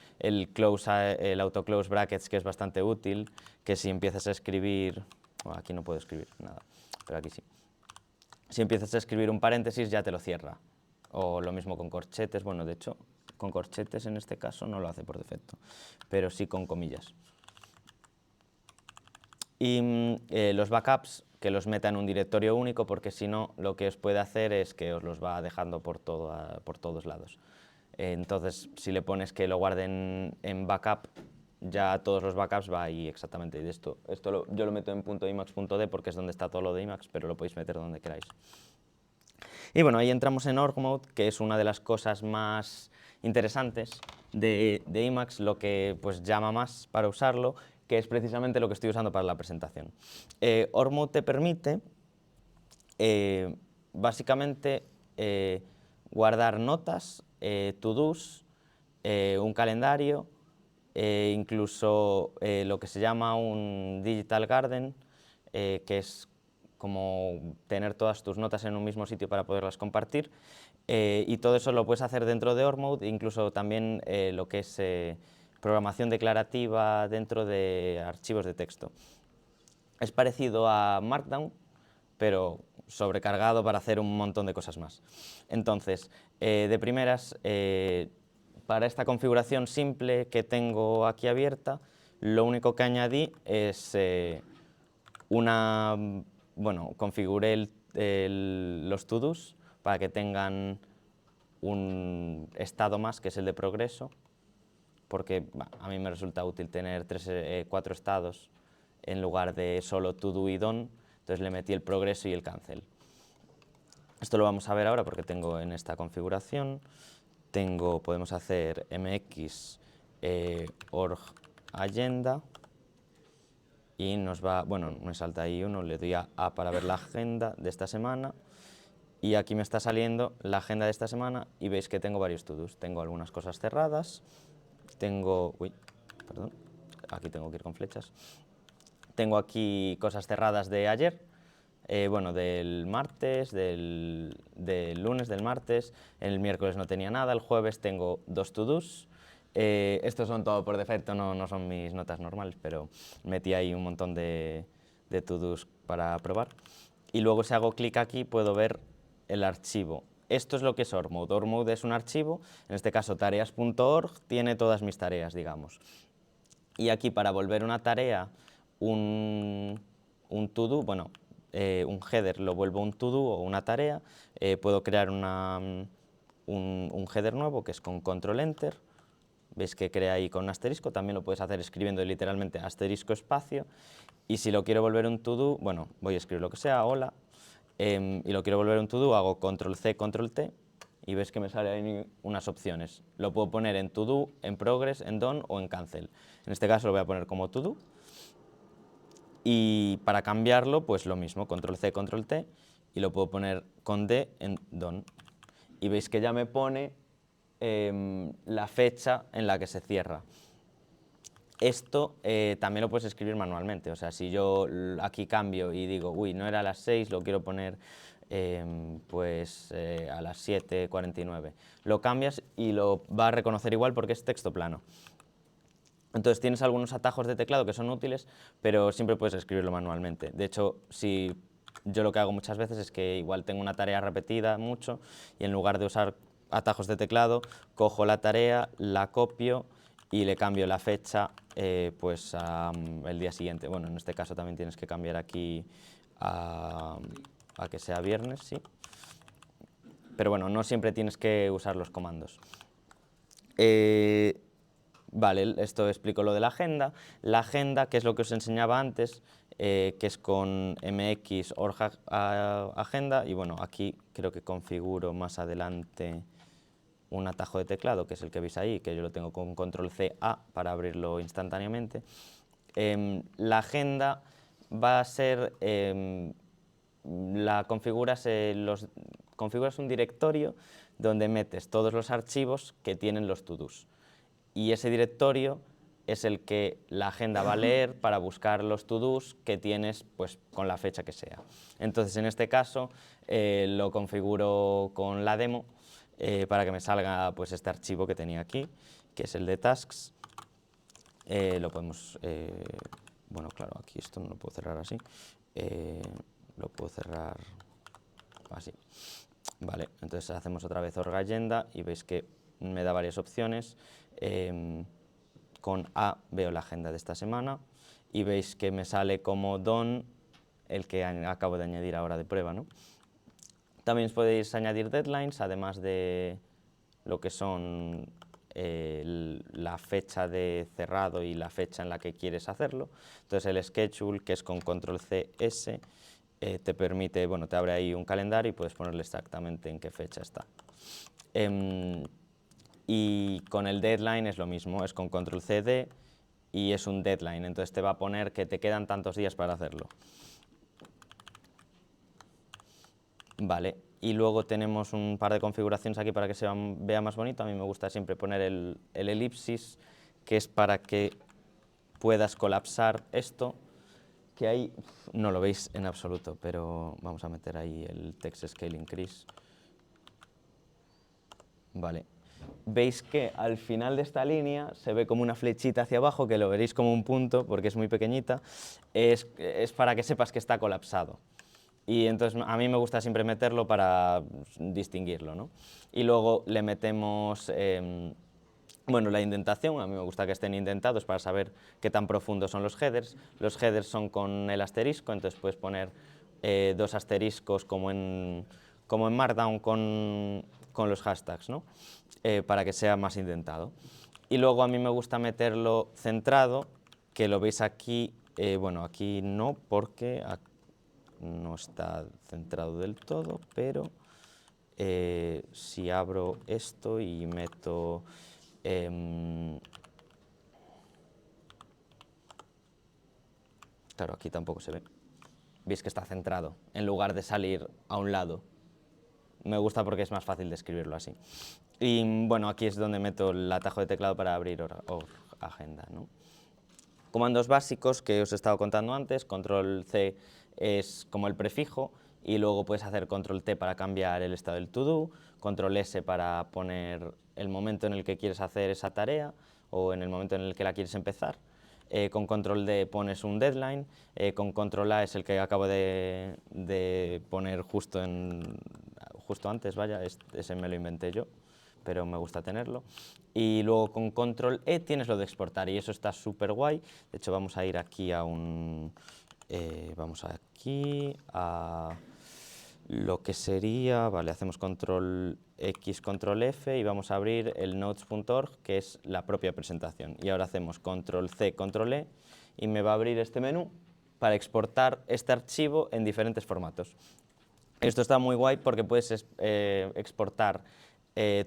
auto close brackets, que es bastante útil, que si empiezas a escribir, aquí no puedo escribir nada, pero aquí sí. Si empiezas a escribir un paréntesis ya te lo cierra, o lo mismo con corchetes, bueno, de hecho, con corchetes en este caso no lo hace por defecto, pero sí con comillas. Y los backups, que los meta en un directorio único, porque si no, lo que os puede hacer es que os los va dejando por todos lados. Entonces, si le pones que lo guarden en backup, ya todos los backups va ahí exactamente. Y de esto yo lo meto en .imax.d porque es donde está todo lo de Emacs, pero lo podéis meter donde queráis. Y bueno, ahí entramos en Org Mode, que es una de las cosas más interesantes de Emacs, lo que pues llama más para usarlo, que es precisamente lo que estoy usando para la presentación. Org Mode te permite básicamente guardar notas, to-dos, un calendario, incluso lo que se llama un Digital Garden, que es como tener todas tus notas en un mismo sitio para poderlas compartir, y todo eso lo puedes hacer dentro de Org Mode, incluso también lo que es programación declarativa dentro de archivos de texto. Es parecido a Markdown, pero sobrecargado para hacer un montón de cosas más. Entonces, de primeras, para esta configuración simple que tengo aquí abierta, lo único que añadí es configuré los to-dos para que tengan un estado más, que es el de progreso, porque a mí me resulta útil tener 4 estados en lugar de solo to do y done, entonces le metí el progreso y el cancel. Esto lo vamos a ver ahora porque tengo en esta configuración, podemos hacer mx org agenda y nos va, bueno, me salta ahí uno, le doy a A para ver la agenda de esta semana y aquí me está saliendo la agenda de esta semana y veis que tengo varios to-dos. Tengo algunas cosas cerradas, aquí tengo que ir con flechas. Tengo aquí cosas cerradas de ayer, del martes, del lunes, del martes, el miércoles no tenía nada, el jueves tengo 2 to-dos. Estos son todo por defecto, no son mis notas normales, pero metí ahí un montón de to-dos para probar. Y luego si hago clic aquí puedo ver el archivo. Esto es lo que es Org Mode. Org Mode es un archivo, en este caso tareas.org, tiene todas mis tareas, digamos. Y aquí para volver una tarea, un to-do, un header lo vuelvo un to-do o una tarea, puedo crear un header nuevo que es con control enter, veis que crea ahí con un asterisco, también lo puedes hacer escribiendo literalmente asterisco espacio, y si lo quiero volver un to-do, voy a escribir lo que sea, hola, y lo quiero volver un to-do, hago control C, control T, y ves que me salen ahí unas opciones. Lo puedo poner en to do, en progress, en done o en cancel. En este caso lo voy a poner como to do. Y para cambiarlo, pues lo mismo, control C, control T, y lo puedo poner con D en done. Y veis que ya me pone la fecha en la que se cierra. Esto también lo puedes escribir manualmente, o sea, si yo aquí cambio y digo, uy, no era a las 6, lo quiero poner a las 7:49. Lo cambias y lo va a reconocer igual porque es texto plano. Entonces tienes algunos atajos de teclado que son útiles, pero siempre puedes escribirlo manualmente. De hecho, yo lo que hago muchas veces es que igual tengo una tarea repetida mucho y en lugar de usar atajos de teclado, cojo la tarea, la copio y le cambio la fecha el día siguiente. Bueno, en este caso también tienes que cambiar aquí a que sea viernes, sí. Pero bueno, no siempre tienes que usar los comandos. Vale, esto explico lo de la agenda. La agenda, que es lo que os enseñaba antes, que es con mx org agenda, y bueno, aquí creo que configuro más adelante un atajo de teclado, que es el que veis ahí, que yo lo tengo con control C-A para abrirlo instantáneamente. La agenda va a ser, configuras un directorio donde metes todos los archivos que tienen los to-dos. Y ese directorio es el que la agenda va a leer para buscar los to-dos que tienes pues, con la fecha que sea. Entonces, en este caso, lo configuro con la demo para que me salga pues, este archivo que tenía aquí, que es el de tasks. Lo podemos, bueno, claro, aquí esto no lo puedo cerrar así, lo puedo cerrar así. Vale, entonces hacemos otra vez org agenda y veis que me da varias opciones. Con A veo la agenda de esta semana y veis que me sale como done el que acabo de añadir ahora de prueba, ¿no? También podéis añadir deadlines, además de lo que son la fecha de cerrado y la fecha en la que quieres hacerlo. Entonces el schedule, que es con control CS, te permite, bueno, te abre ahí un calendario y puedes ponerle exactamente en qué fecha está. Y con el deadline es lo mismo, es con control CD y es un deadline, entonces te va a poner que te quedan tantos días para hacerlo. Vale, y luego tenemos un par de configuraciones aquí para que se vea más bonito. A mí me gusta siempre poner el elipsis, que es para que puedas colapsar esto, que ahí no lo veis en absoluto, pero vamos a meter ahí el text scale increase. Vale. Veis que al final de esta línea se ve como una flechita hacia abajo, que lo veréis como un punto porque es muy pequeñita, es para que sepas que está colapsado. Y entonces a mí me gusta siempre meterlo para distinguirlo, ¿no? Y luego le metemos, bueno, la indentación, a mí me gusta que estén indentados para saber qué tan profundos son los headers. Los headers son con el asterisco, entonces puedes poner 2 asteriscos como en Markdown con los hashtags, ¿no? Para que sea más indentado. Y luego a mí me gusta meterlo centrado, que lo veis aquí, bueno, aquí no, porque no está centrado del todo, pero si abro esto y meto claro, aquí tampoco se ve. Veis que está centrado, en lugar de salir a un lado. Me gusta porque es más fácil de escribirlo así. Y bueno, aquí es donde meto el atajo de teclado para abrir org agenda, ¿no? Comandos básicos que os he estado contando antes, control C es como el prefijo y luego puedes hacer control T para cambiar el estado del to-do, control S para poner el momento en el que quieres hacer esa tarea o en el momento en el que la quieres empezar. Con control D pones un deadline, con control A es el que acabo de poner justo antes, vaya, ese me lo inventé yo, pero me gusta tenerlo. Y luego con control E tienes lo de exportar y eso está súper guay. De hecho vamos a ir aquí a vamos aquí a lo que sería, vale, hacemos control X, control F y vamos a abrir el notes.org, que es la propia presentación. Y ahora hacemos control C, control E y me va a abrir este menú para exportar este archivo en diferentes formatos. Esto está muy guay porque puedes exportar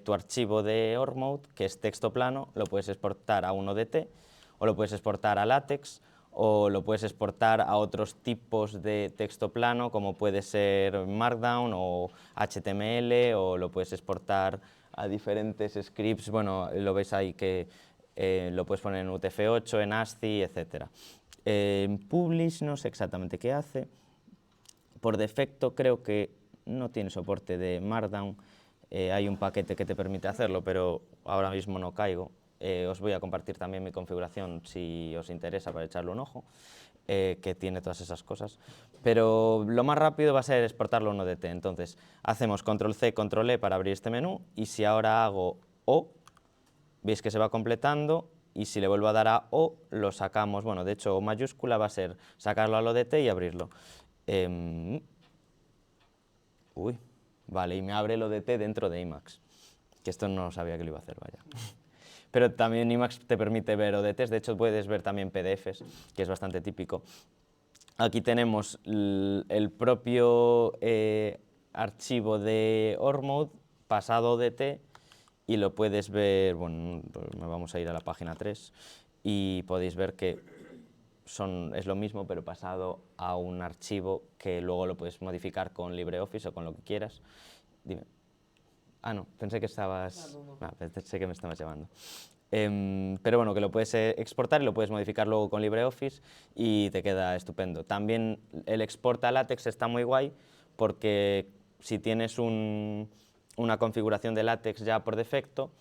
tu archivo de org mode, que es texto plano, lo puedes exportar a un ODT o lo puedes exportar a LaTeX o lo puedes exportar a otros tipos de texto plano, como puede ser Markdown o HTML, o lo puedes exportar a diferentes scripts. Bueno, lo veis ahí que lo puedes poner en UTF-8, en ASCII, etc. En Publish no sé exactamente qué hace. Por defecto creo que no tiene soporte de Markdown. Hay un paquete que te permite hacerlo, pero ahora mismo no caigo. Os voy a compartir también mi configuración si os interesa para echarle un ojo, que tiene todas esas cosas. Pero lo más rápido va a ser exportarlo a un ODT. Entonces, hacemos control C, control E para abrir este menú y si ahora hago O, veis que se va completando y si le vuelvo a dar a O, lo sacamos. Bueno, de hecho, O mayúscula va a ser sacarlo al ODT y abrirlo. Uy, vale, y me abre el ODT dentro de Emacs, que esto no sabía que lo iba a hacer, vaya. Pero también Emacs te permite ver ODTs, de hecho puedes ver también PDFs, que es bastante típico. Aquí tenemos el propio archivo de org mode pasado a ODT y lo puedes ver, bueno, vamos a ir a la página 3 y podéis ver que es lo mismo pero pasado a un archivo que luego lo puedes modificar con LibreOffice o con lo que quieras. Dime. Ah, no, pensé que estabas... No. Pensé que me estabas llamando. Pero bueno, que lo puedes exportar y lo puedes modificar luego con LibreOffice y te queda estupendo. También el export a LaTeX está muy guay porque si tienes una configuración de LaTeX ya por defecto,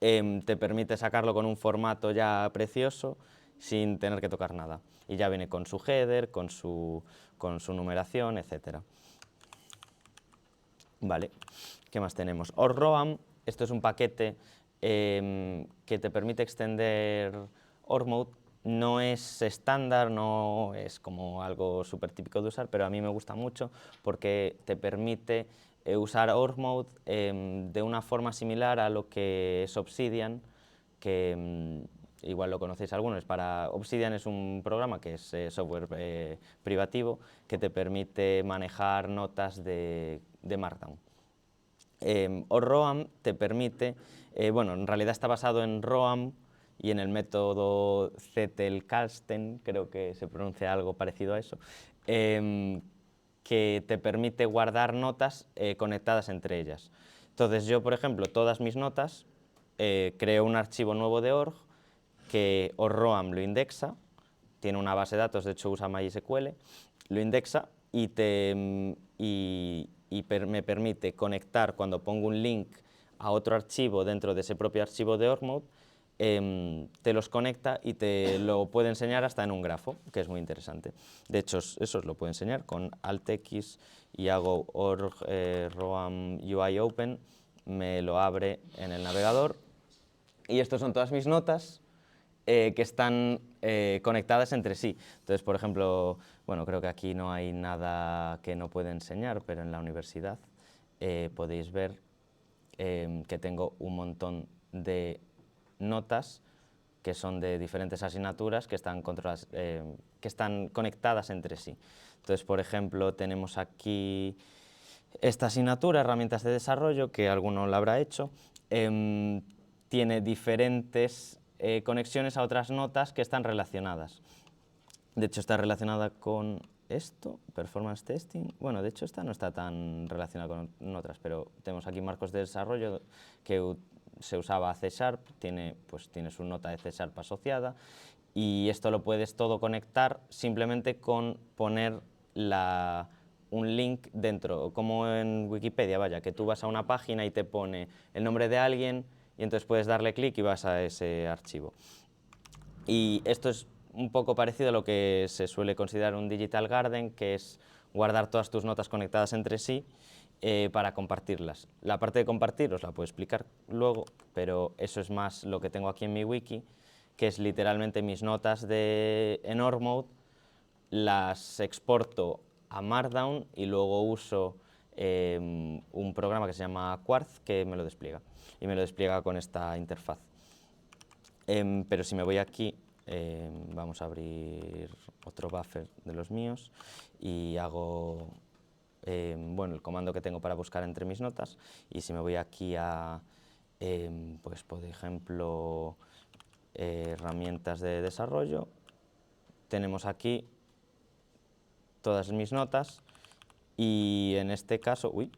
te permite sacarlo con un formato ya precioso sin tener que tocar nada. Y ya viene con su header, con su numeración, etc. Vale, ¿qué más tenemos? OrRoam, esto es un paquete que te permite extender OrMode. No es estándar, no es como algo súper típico de usar, pero a mí me gusta mucho porque te permite usar OrMode de una forma similar a lo que es Obsidian, que igual lo conocéis algunos. Obsidian es un programa que es software privativo que te permite manejar notas de Markdown. OrRoam te permite, bueno, en realidad está basado en Roam y en el método Zettelkasten, creo que se pronuncia algo parecido a eso, que te permite guardar notas conectadas entre ellas. Entonces yo, por ejemplo, todas mis notas, creo un archivo nuevo de org que OrRoam lo indexa, tiene una base de datos, de hecho usa MySQL, lo indexa y me permite conectar cuando pongo un link a otro archivo dentro de ese propio archivo de OrMode, te los conecta y te lo puede enseñar hasta en un grafo, que es muy interesante. De hecho, eso os lo puedo enseñar con Alt-X y hago org roam UI open, me lo abre en el navegador y estos son todas mis notas que están conectadas entre sí. Entonces, por ejemplo, bueno, creo que aquí no hay nada que no pueda enseñar, pero en la universidad podéis ver que tengo un montón de notas que son de diferentes asignaturas que están conectadas entre sí. Entonces, por ejemplo, tenemos aquí esta asignatura, herramientas de desarrollo, que alguno la habrá hecho, tiene diferentes conexiones a otras notas que están relacionadas. De hecho, está relacionada con esto, performance testing. Bueno, de hecho, esta no está tan relacionada con otras, pero tenemos aquí marcos de desarrollo que se usaba C#, tiene su nota de C# asociada, y esto lo puedes todo conectar simplemente con poner un link dentro, como en Wikipedia, vaya, que tú vas a una página y te pone el nombre de alguien y entonces puedes darle clic y vas a ese archivo. Y esto es un poco parecido a lo que se suele considerar un Digital Garden, que es guardar todas tus notas conectadas entre sí para compartirlas. La parte de compartir os la puedo explicar luego, pero eso es más lo que tengo aquí en mi wiki, que es literalmente mis notas en OrMode, las exporto a Markdown y luego uso un programa que se llama Quartz que me lo despliega, y me lo despliega con esta interfaz. Pero si me voy aquí, vamos a abrir otro buffer de los míos y hago bueno, el comando que tengo para buscar entre mis notas, y si me voy aquí a, pues por ejemplo, herramientas de desarrollo, tenemos aquí todas mis notas y en este caso, uy,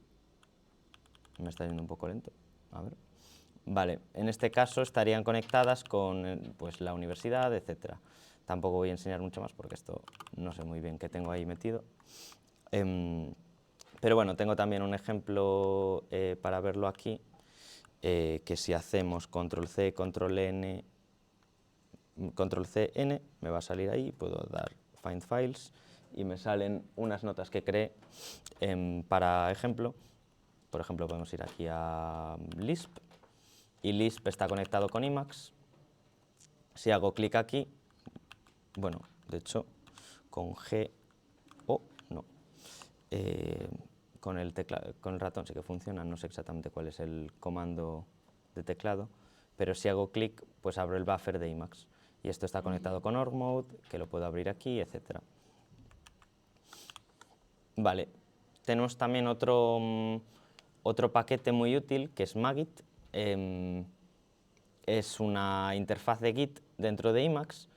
me está yendo un poco lento, a ver. Vale, en este caso estarían conectadas con pues, la universidad, etc. Tampoco voy a enseñar mucho más porque esto no sé muy bien qué tengo ahí metido. Pero bueno, tengo también un ejemplo para verlo aquí, que si hacemos control-C, control-N, control-C-N, me va a salir ahí, puedo dar Find Files y me salen unas notas que creé para ejemplo. Por ejemplo, podemos ir aquí a Lisp, y Lisp está conectado con Emacs. Si hago clic aquí, bueno, de hecho, con G o no, con el ratón sí que funciona, no sé exactamente cuál es el comando de teclado, pero si hago clic, pues abro el buffer de Emacs. Y esto está conectado con OrMode, que lo puedo abrir aquí, etc. Vale, tenemos también otro paquete muy útil, que es Magit. Es una interfaz de Git dentro de Emacs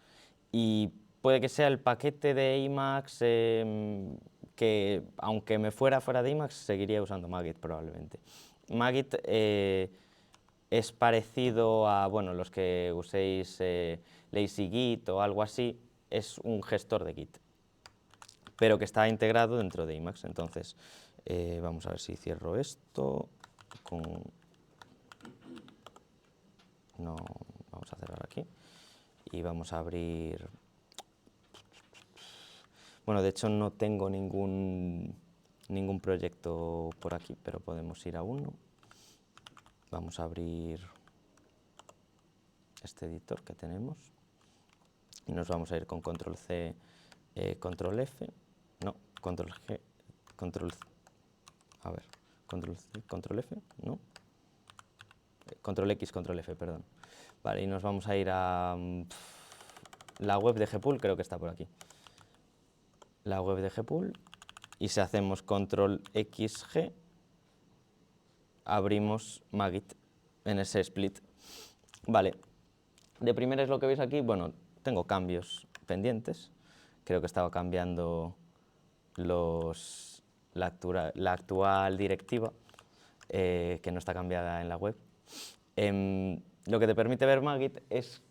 y puede que sea el paquete de Emacs que, aunque me fuera de Emacs, seguiría usando Magit probablemente. Magit es parecido a, bueno, los que uséis LazyGit o algo así, es un gestor de Git, pero que está integrado dentro de Emacs. Entonces, vamos a ver si cierro esto con... No, vamos a cerrar aquí y vamos a abrir... Bueno, de hecho no tengo ningún proyecto por aquí, pero podemos ir a uno. Vamos a abrir este editor que tenemos y nos vamos a ir con control C, control F, no, control G, control C, a ver, control C, control F, no, control X, control F, perdón. Vale, y nos vamos a ir a la web de Gpool, creo que está por aquí. La web de Gpool, y si hacemos control XG, abrimos Magit en ese split. Vale, de primeras lo que veis aquí, bueno, tengo cambios pendientes. Creo que estaba cambiando la actual directiva, que no está cambiada en la web. Lo que te permite ver Magit es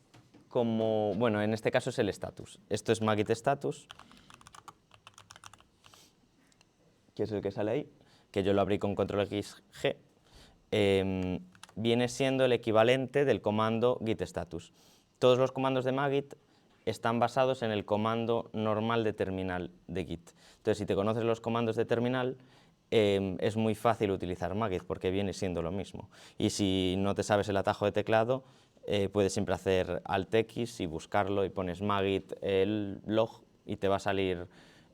como, bueno, en este caso es el status. Esto es Magit status, que es el que sale ahí, que yo lo abrí con control XG. Viene siendo el equivalente del comando git status. Todos los comandos de Magit están basados en el comando normal de terminal de Git. Entonces, si te conoces los comandos de terminal, es muy fácil utilizar Magit porque viene siendo lo mismo. Y si no te sabes el atajo de teclado, puedes siempre hacer Alt X y buscarlo y pones Magit el log y te va a salir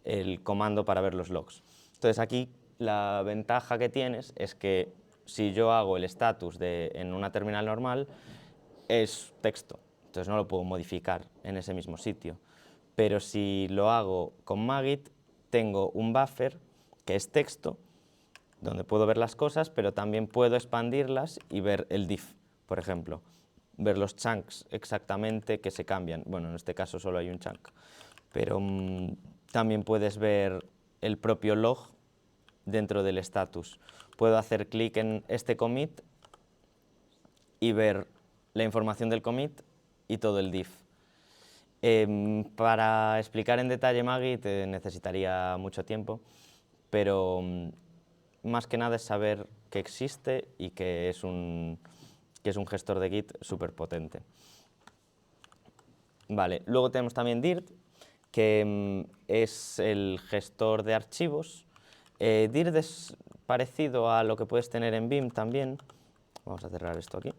el comando para ver los logs. Entonces, aquí la ventaja que tienes es que si yo hago el status en una terminal normal, es texto. Entonces no lo puedo modificar en ese mismo sitio. Pero si lo hago con Magit, tengo un buffer que es texto, donde puedo ver las cosas, pero también puedo expandirlas y ver el diff, por ejemplo. Ver los chunks exactamente que se cambian. Bueno, en este caso solo hay un chunk. Pero también puedes ver el propio log dentro del status. Puedo hacer clic en este commit y ver la información del commit y todo el diff. Para explicar en detalle Magit necesitaría mucho tiempo, pero más que nada es saber que existe y que es un gestor de Git súper potente. Vale, luego tenemos también Dirt, que es el gestor de archivos. Dirt es parecido a lo que puedes tener en Vim también. Vamos a cerrar esto aquí.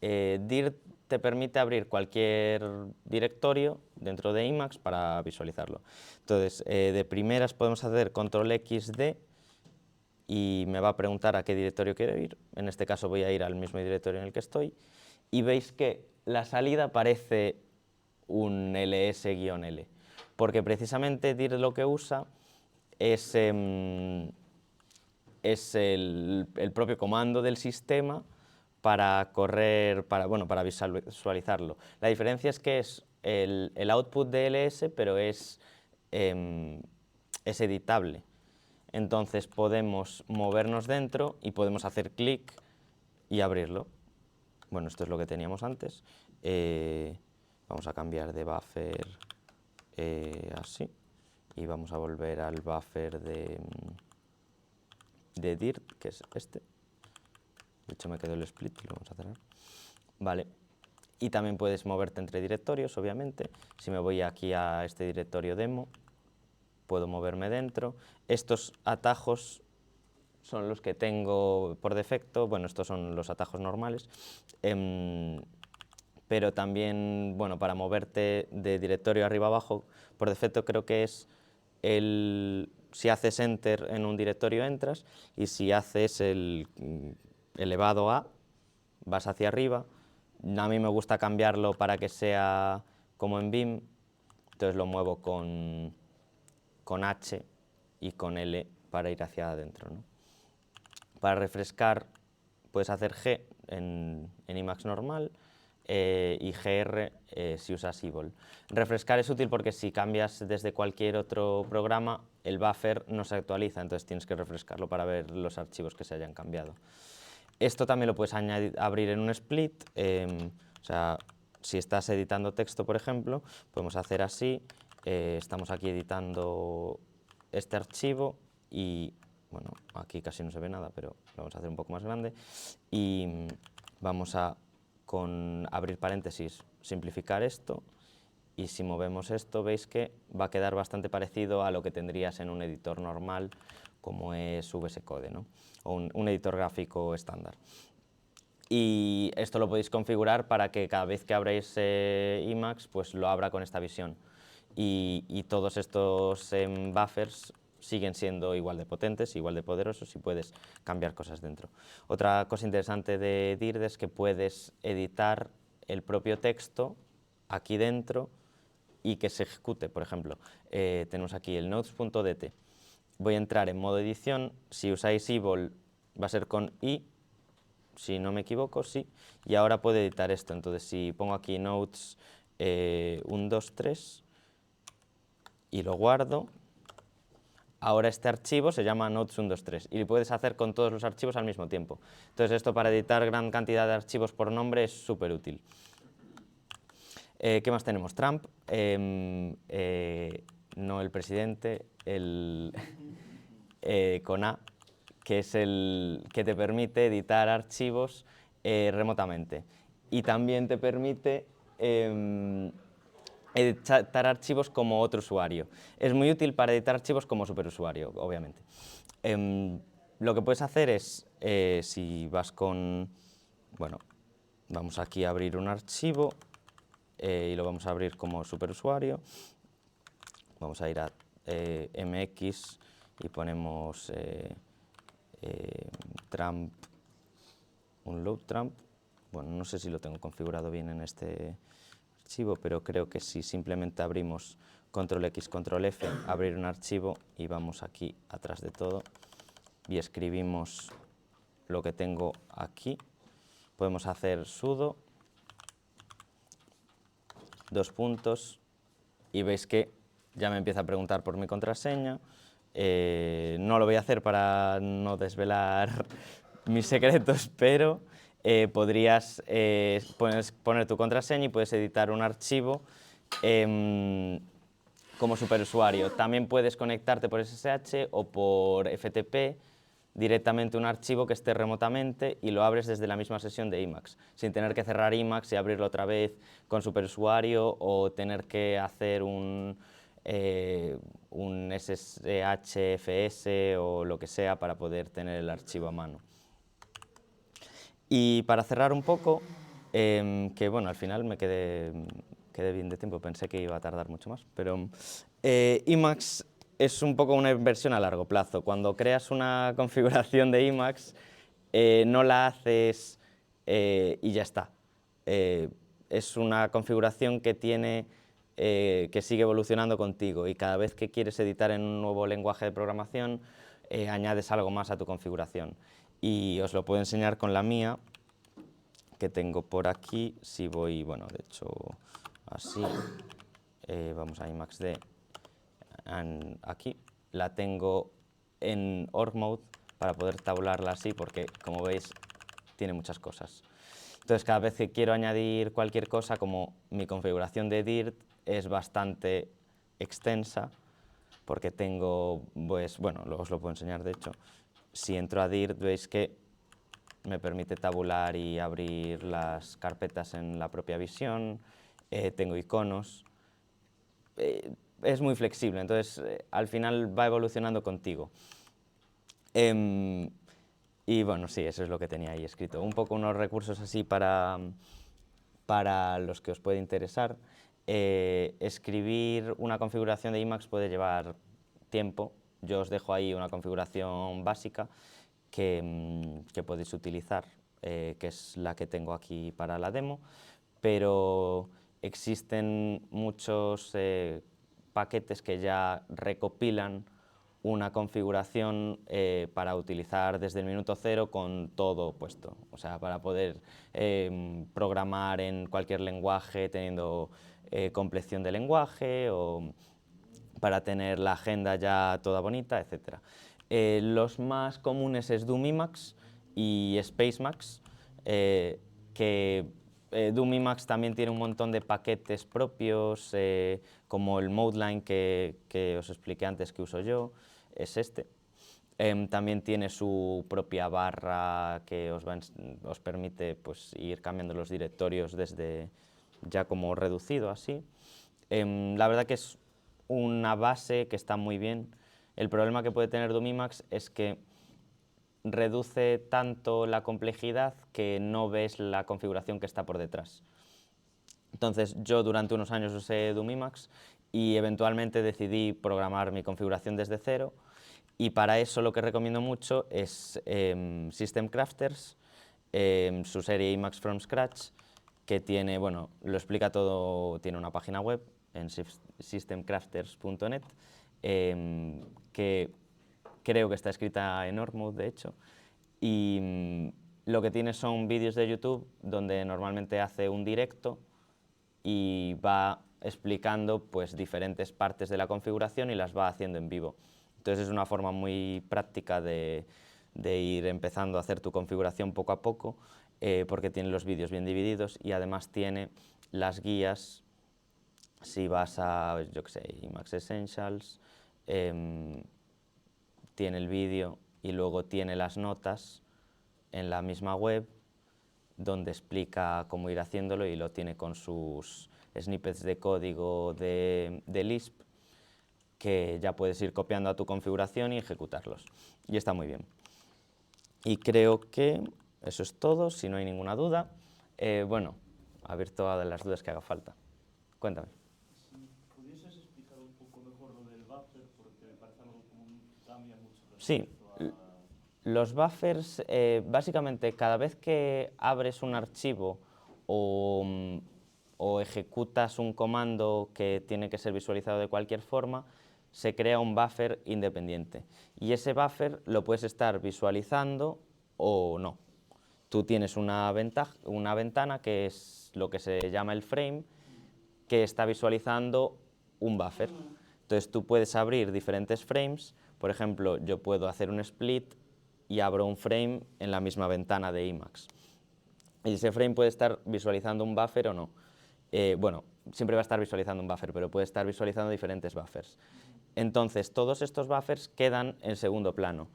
Dirt te permite abrir cualquier directorio dentro de Emacs para visualizarlo. Entonces, de primeras podemos hacer control XD y me va a preguntar a qué directorio quiero ir. En este caso voy a ir al mismo directorio en el que estoy. Y veis que la salida parece un ls-l, porque precisamente Dirt lo que usa es el propio comando del sistema para correr, para visualizarlo. La diferencia es que es el output de ls, pero es editable. Entonces podemos movernos dentro y podemos hacer clic y abrirlo. Bueno, esto es lo que teníamos antes. Vamos a cambiar de buffer así y vamos a volver al buffer de Dirt, que es este. De hecho me quedó el split, lo vamos a cerrar. Vale. Y también puedes moverte entre directorios, obviamente. Si me voy aquí a este directorio demo, puedo moverme dentro. Estos atajos son los que tengo por defecto. Bueno, estos son los atajos normales. Pero también, bueno, para moverte de directorio arriba abajo, por defecto creo que es si haces enter en un directorio entras, y si haces el elevado a, vas hacia arriba. A mí me gusta cambiarlo para que sea como en Vim, entonces lo muevo con H y con L para ir hacia adentro, ¿no? Para refrescar puedes hacer G en Emacs normal, y GR si usas Evil. Refrescar es útil porque si cambias desde cualquier otro programa, el buffer no se actualiza, entonces tienes que refrescarlo para ver los archivos que se hayan cambiado. Esto también lo puedes abrir en un split, o sea, si estás editando texto, por ejemplo, podemos hacer así, estamos aquí editando este archivo y, bueno, aquí casi no se ve nada, pero lo vamos a hacer un poco más grande y vamos a, con abrir paréntesis, simplificar esto y si movemos esto veis que va a quedar bastante parecido a lo que tendrías en un editor normal como es VS Code, ¿no? O un editor gráfico estándar. Y esto lo podéis configurar para que cada vez que abráis Emacs, pues lo abra con esta visión. Y todos estos buffers siguen siendo igual de potentes, igual de poderosos y puedes cambiar cosas dentro. Otra cosa interesante de DIRT es que puedes editar el propio texto aquí dentro y que se ejecute. Por ejemplo, tenemos aquí el notes.dt. Voy a entrar en modo edición. Si usáis Evil va a ser con I, si no me equivoco, sí. Y ahora puedo editar esto. Entonces, si pongo aquí notes 1, 2, 3 y lo guardo, ahora este archivo se llama notes 1, 2, 3 y lo puedes hacer con todos los archivos al mismo tiempo. Entonces, esto para editar gran cantidad de archivos por nombre es súper útil. ¿Qué más tenemos? Trump, no el presidente, con A, que es el que te permite editar archivos remotamente. Y también te permite editar archivos como otro usuario. Es muy útil para editar archivos como superusuario, obviamente. Lo que puedes hacer es, si vas con, bueno, vamos aquí a abrir un archivo y lo vamos a abrir como superusuario. Vamos a ir a MX y ponemos Trump, un load Trump. Bueno, no sé si lo tengo configurado bien en este archivo, pero creo que si simplemente abrimos control X, control F, abrir un archivo y vamos aquí atrás de todo y escribimos lo que tengo aquí. Podemos hacer sudo, 2 puntos, y veis que ya me empieza a preguntar por mi contraseña. No lo voy a hacer para no desvelar mis secretos, pero podrías poner tu contraseña y puedes editar un archivo como superusuario. También puedes conectarte por SSH o por FTP directamente un archivo que esté remotamente y lo abres desde la misma sesión de Emacs, sin tener que cerrar Emacs y abrirlo otra vez con superusuario o tener que hacer un SSHFS o lo que sea para poder tener el archivo a mano. Y para cerrar un poco, que bueno, al final me quedé bien de tiempo, pensé que iba a tardar mucho más, pero Emacs es un poco una inversión a largo plazo. Cuando creas una configuración de Emacs, no la haces y ya está. Es una configuración que que sigue evolucionando contigo y cada vez que quieres editar en un nuevo lenguaje de programación, añades algo más a tu configuración. Y os lo puedo enseñar con la mía, que tengo por aquí. Si voy, bueno, de hecho, así, vamos a Emacsd, aquí la tengo en org mode para poder tabularla así, porque como veis tiene muchas cosas. Entonces cada vez que quiero añadir cualquier cosa, como mi configuración de DIRT es bastante extensa, porque tengo, pues bueno, os lo puedo enseñar de hecho. Si entro a DIRT veis que me permite tabular y abrir las carpetas en la propia visión, tengo iconos. Es muy flexible, entonces al final va evolucionando contigo. Y bueno, sí, eso es lo que tenía ahí escrito. Un poco unos recursos así para los que os puede interesar. Escribir una configuración de Emacs puede llevar tiempo. Yo os dejo ahí una configuración básica que podéis utilizar, que es la que tengo aquí para la demo, pero existen muchos paquetes que ya recopilan una configuración para utilizar desde el minuto cero con todo puesto, o sea, para poder programar en cualquier lenguaje teniendo compleción de lenguaje o para tener la agenda ya toda bonita, etc. Los más comunes es Doom Emacs y Spacemacs, que Doom Emacs también tiene un montón de paquetes propios, como el Modeline que os expliqué antes que uso yo, es este. También tiene su propia barra que os permite pues, ir cambiando los directorios desde ya como reducido así. La verdad que es una base que está muy bien. El problema que puede tener Doom Emacs es que reduce tanto la complejidad que no ves la configuración que está por detrás. Entonces yo durante unos años usé Doom Emacs y eventualmente decidí programar mi configuración desde cero, y para eso lo que recomiendo mucho es System Crafters, su serie Emacs from Scratch, que tiene, bueno, lo explica todo, tiene una página web en systemcrafters.net, que creo que está escrita en Org-Mode, de hecho, y lo que tiene son vídeos de YouTube donde normalmente hace un directo y va explicando pues, diferentes partes de la configuración y las va haciendo en vivo. Entonces es una forma muy práctica de ir empezando a hacer tu configuración poco a poco, porque tiene los vídeos bien divididos y además tiene las guías. Si vas a, yo qué sé, Emacs Essentials, tiene el vídeo y luego tiene las notas en la misma web donde explica cómo ir haciéndolo y lo tiene con sus snippets de código de Lisp que ya puedes ir copiando a tu configuración y ejecutarlos. Y está muy bien. Y creo que eso es todo, si no hay ninguna duda. Bueno, a ver todas las dudas que haga falta. Cuéntame. Si pudieses explicar un poco mejor lo del buffer, porque me parece algo como cambia mucho Sí, respecto a... los buffers, básicamente cada vez que abres un archivo o ejecutas un comando que tiene que ser visualizado de cualquier forma, se crea un buffer independiente. Y ese buffer lo puedes estar visualizando o no. Tú tienes una ventana que es lo que se llama el frame, que está visualizando un buffer. Entonces tú puedes abrir diferentes frames. Por ejemplo, yo puedo hacer un split y abro un frame en la misma ventana de Emacs. Y ese frame puede estar visualizando un buffer o no. Bueno, siempre va a estar visualizando un buffer, pero puede estar visualizando diferentes buffers. Entonces, todos estos buffers quedan en segundo plano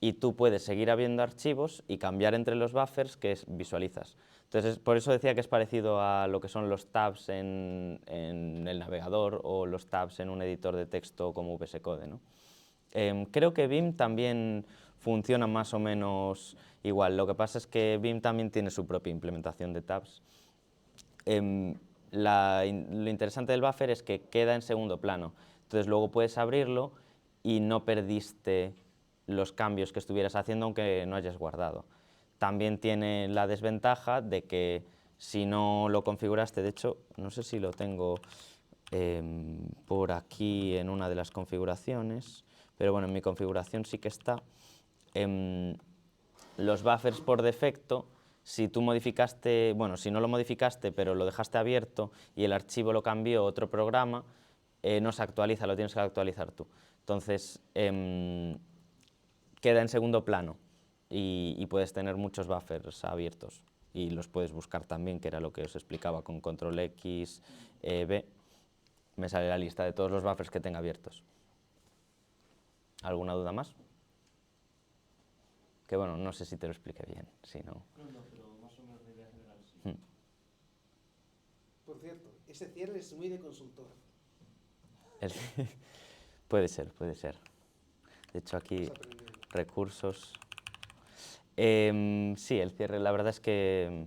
y tú puedes seguir abriendo archivos y cambiar entre los buffers que visualizas. Entonces, por eso decía que es parecido a lo que son los tabs en el navegador o los tabs en un editor de texto como VS Code, ¿no? Creo que Vim también funciona más o menos igual. Lo que pasa es que Vim también tiene su propia implementación de tabs. Lo interesante del buffer es que queda en segundo plano. Entonces luego puedes abrirlo y no perdiste los cambios que estuvieras haciendo aunque no hayas guardado. También tiene la desventaja de que si no lo configuraste, de hecho, no sé si lo tengo por aquí en una de las configuraciones, pero bueno, en mi configuración sí que está. Los buffers por defecto, si tú modificaste, bueno, si no lo modificaste pero lo dejaste abierto y el archivo lo cambió otro programa, no se actualiza, lo tienes que actualizar tú. Entonces, queda en segundo plano y puedes tener muchos buffers abiertos y los puedes buscar también, que era lo que os explicaba con control X, B. Me sale la lista de todos los buffers que tenga abiertos. ¿Alguna duda más? Que bueno, no sé si te lo expliqué bien, si no... No, pero más o menos la idea general sí. Por cierto, ese cierre es muy de consultor. Puede ser, puede ser. De hecho aquí, Vas aprendiendo. recursos... sí, el cierre, la verdad es que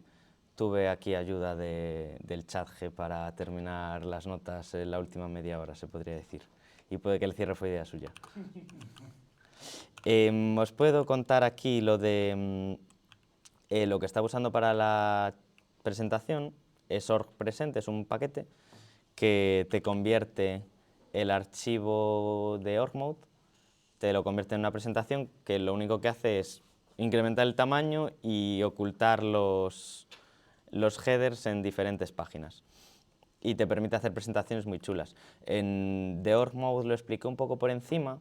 tuve aquí ayuda del chat G para terminar las notas en la última media hora, se podría decir. Y puede que el cierre fue idea suya. Os puedo contar aquí lo de lo que estaba usando para la presentación. Es org-present, es un paquete que te convierte el archivo de org-mode, te lo convierte en una presentación que lo único que hace es incrementar el tamaño y ocultar los headers en diferentes páginas. Y te permite hacer presentaciones muy chulas. En The Org Mode lo expliqué un poco por encima,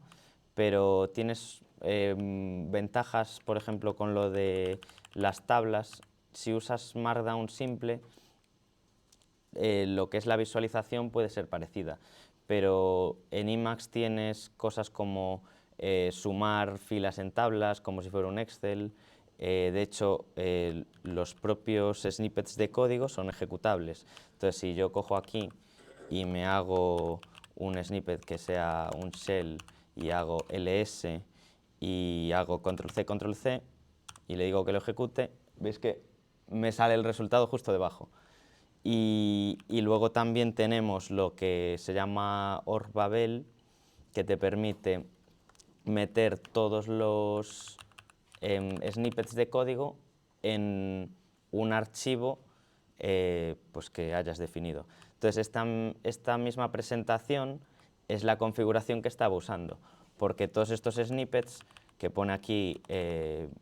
pero tienes ventajas, por ejemplo, con lo de las tablas. Si usas Markdown simple, lo que es la visualización puede ser parecida, pero en Emacs tienes cosas como sumar filas en tablas, como si fuera un Excel. De hecho, los propios snippets de código son ejecutables. Entonces, si yo cojo aquí y me hago un snippet que sea un shell y hago ls y hago control-C, control-C y le digo que lo ejecute, veis que me sale el resultado justo debajo. Y luego también tenemos lo que se llama Org Babel, que te permite meter todos los snippets de código en un archivo pues que hayas definido. Entonces, esta misma presentación es la configuración que estaba usando, porque todos estos snippets que pone aquí,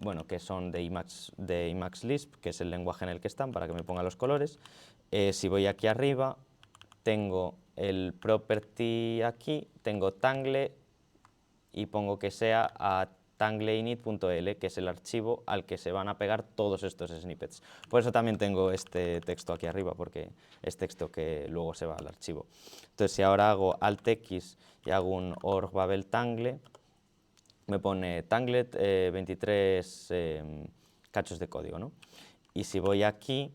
bueno, que son de Emacs Lisp, que es el lenguaje en el que están, para que me ponga los colores. Si voy aquí arriba, tengo el property aquí, tengo tangle y pongo que sea a tangleinit.l, que es el archivo al que se van a pegar todos estos snippets. Por eso también tengo este texto aquí arriba, porque es texto que luego se va al archivo. Entonces, si ahora hago Alt-X y hago un org babel tangle, me pone tanglet 23 cachos de código, ¿no? Y si voy aquí,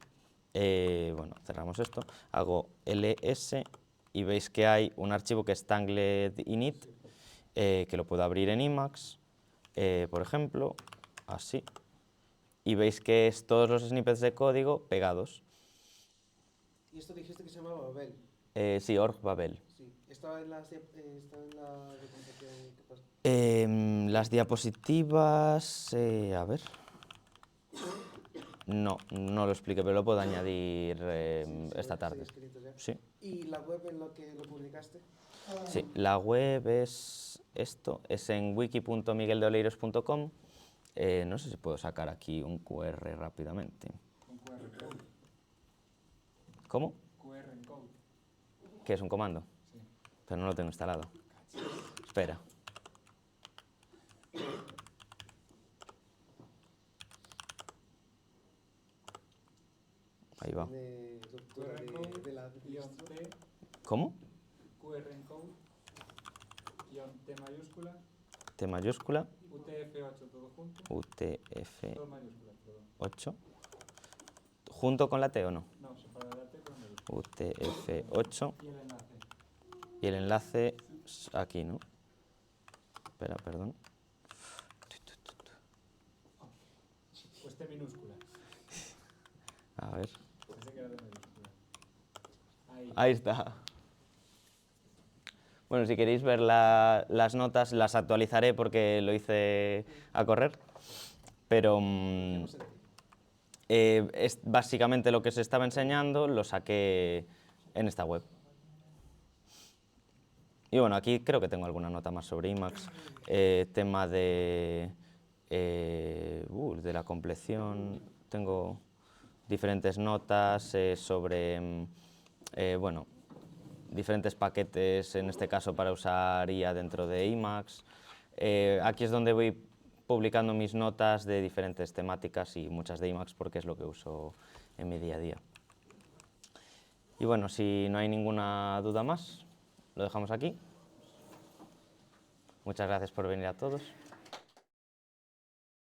bueno, cerramos esto, hago ls y veis que hay un archivo que es tanglet-init, que lo puedo abrir en Emacs, por ejemplo, así, y veis que es todos los snippets de código pegados. Y esto dijiste que se llamaba Babel. Sí, org babel. Sí. Estaba en está en la documentación que pasó. Las diapositivas, a ver. No, no lo expliqué, pero lo puedo añadir esta tarde. Escritos ya. Sí. ¿Y la web en la que lo publicaste? Sí, la web es esto, es en wiki.migueldeoleiros.com. No sé si puedo sacar aquí un QR rápidamente. Un QR code. ¿Cómo? QR code. ¿Qué es un comando? Sí. Pero no lo tengo instalado. Espera. Ahí va. De doctora QR code, de la guión T, ¿Cómo? QR code, guión T mayúscula, T mayúscula, UTF-8 todo junto, UTF8. todo mayúscula, perdón. ¿Junto con la T o no? No, separada la T con mayúscula. UTF8 Y el enlace. y el enlace aquí, ¿no? Espera, perdón. Pues T minúscula. A ver. Pensé que era de mayúscula. Ahí. Ahí está. Bueno, si queréis ver las notas, las actualizaré porque lo hice a correr, pero es básicamente lo que os estaba enseñando, lo saqué en esta web. Y bueno, aquí creo que tengo alguna nota más sobre Emacs, tema de la compleción, tengo diferentes notas sobre, bueno, diferentes paquetes, en este caso para usar IA dentro de Emacs. Aquí es donde voy publicando mis notas de diferentes temáticas y muchas de Emacs porque es lo que uso en mi día a día. Y bueno, si no hay ninguna duda más, lo dejamos aquí. Muchas gracias por venir a todos.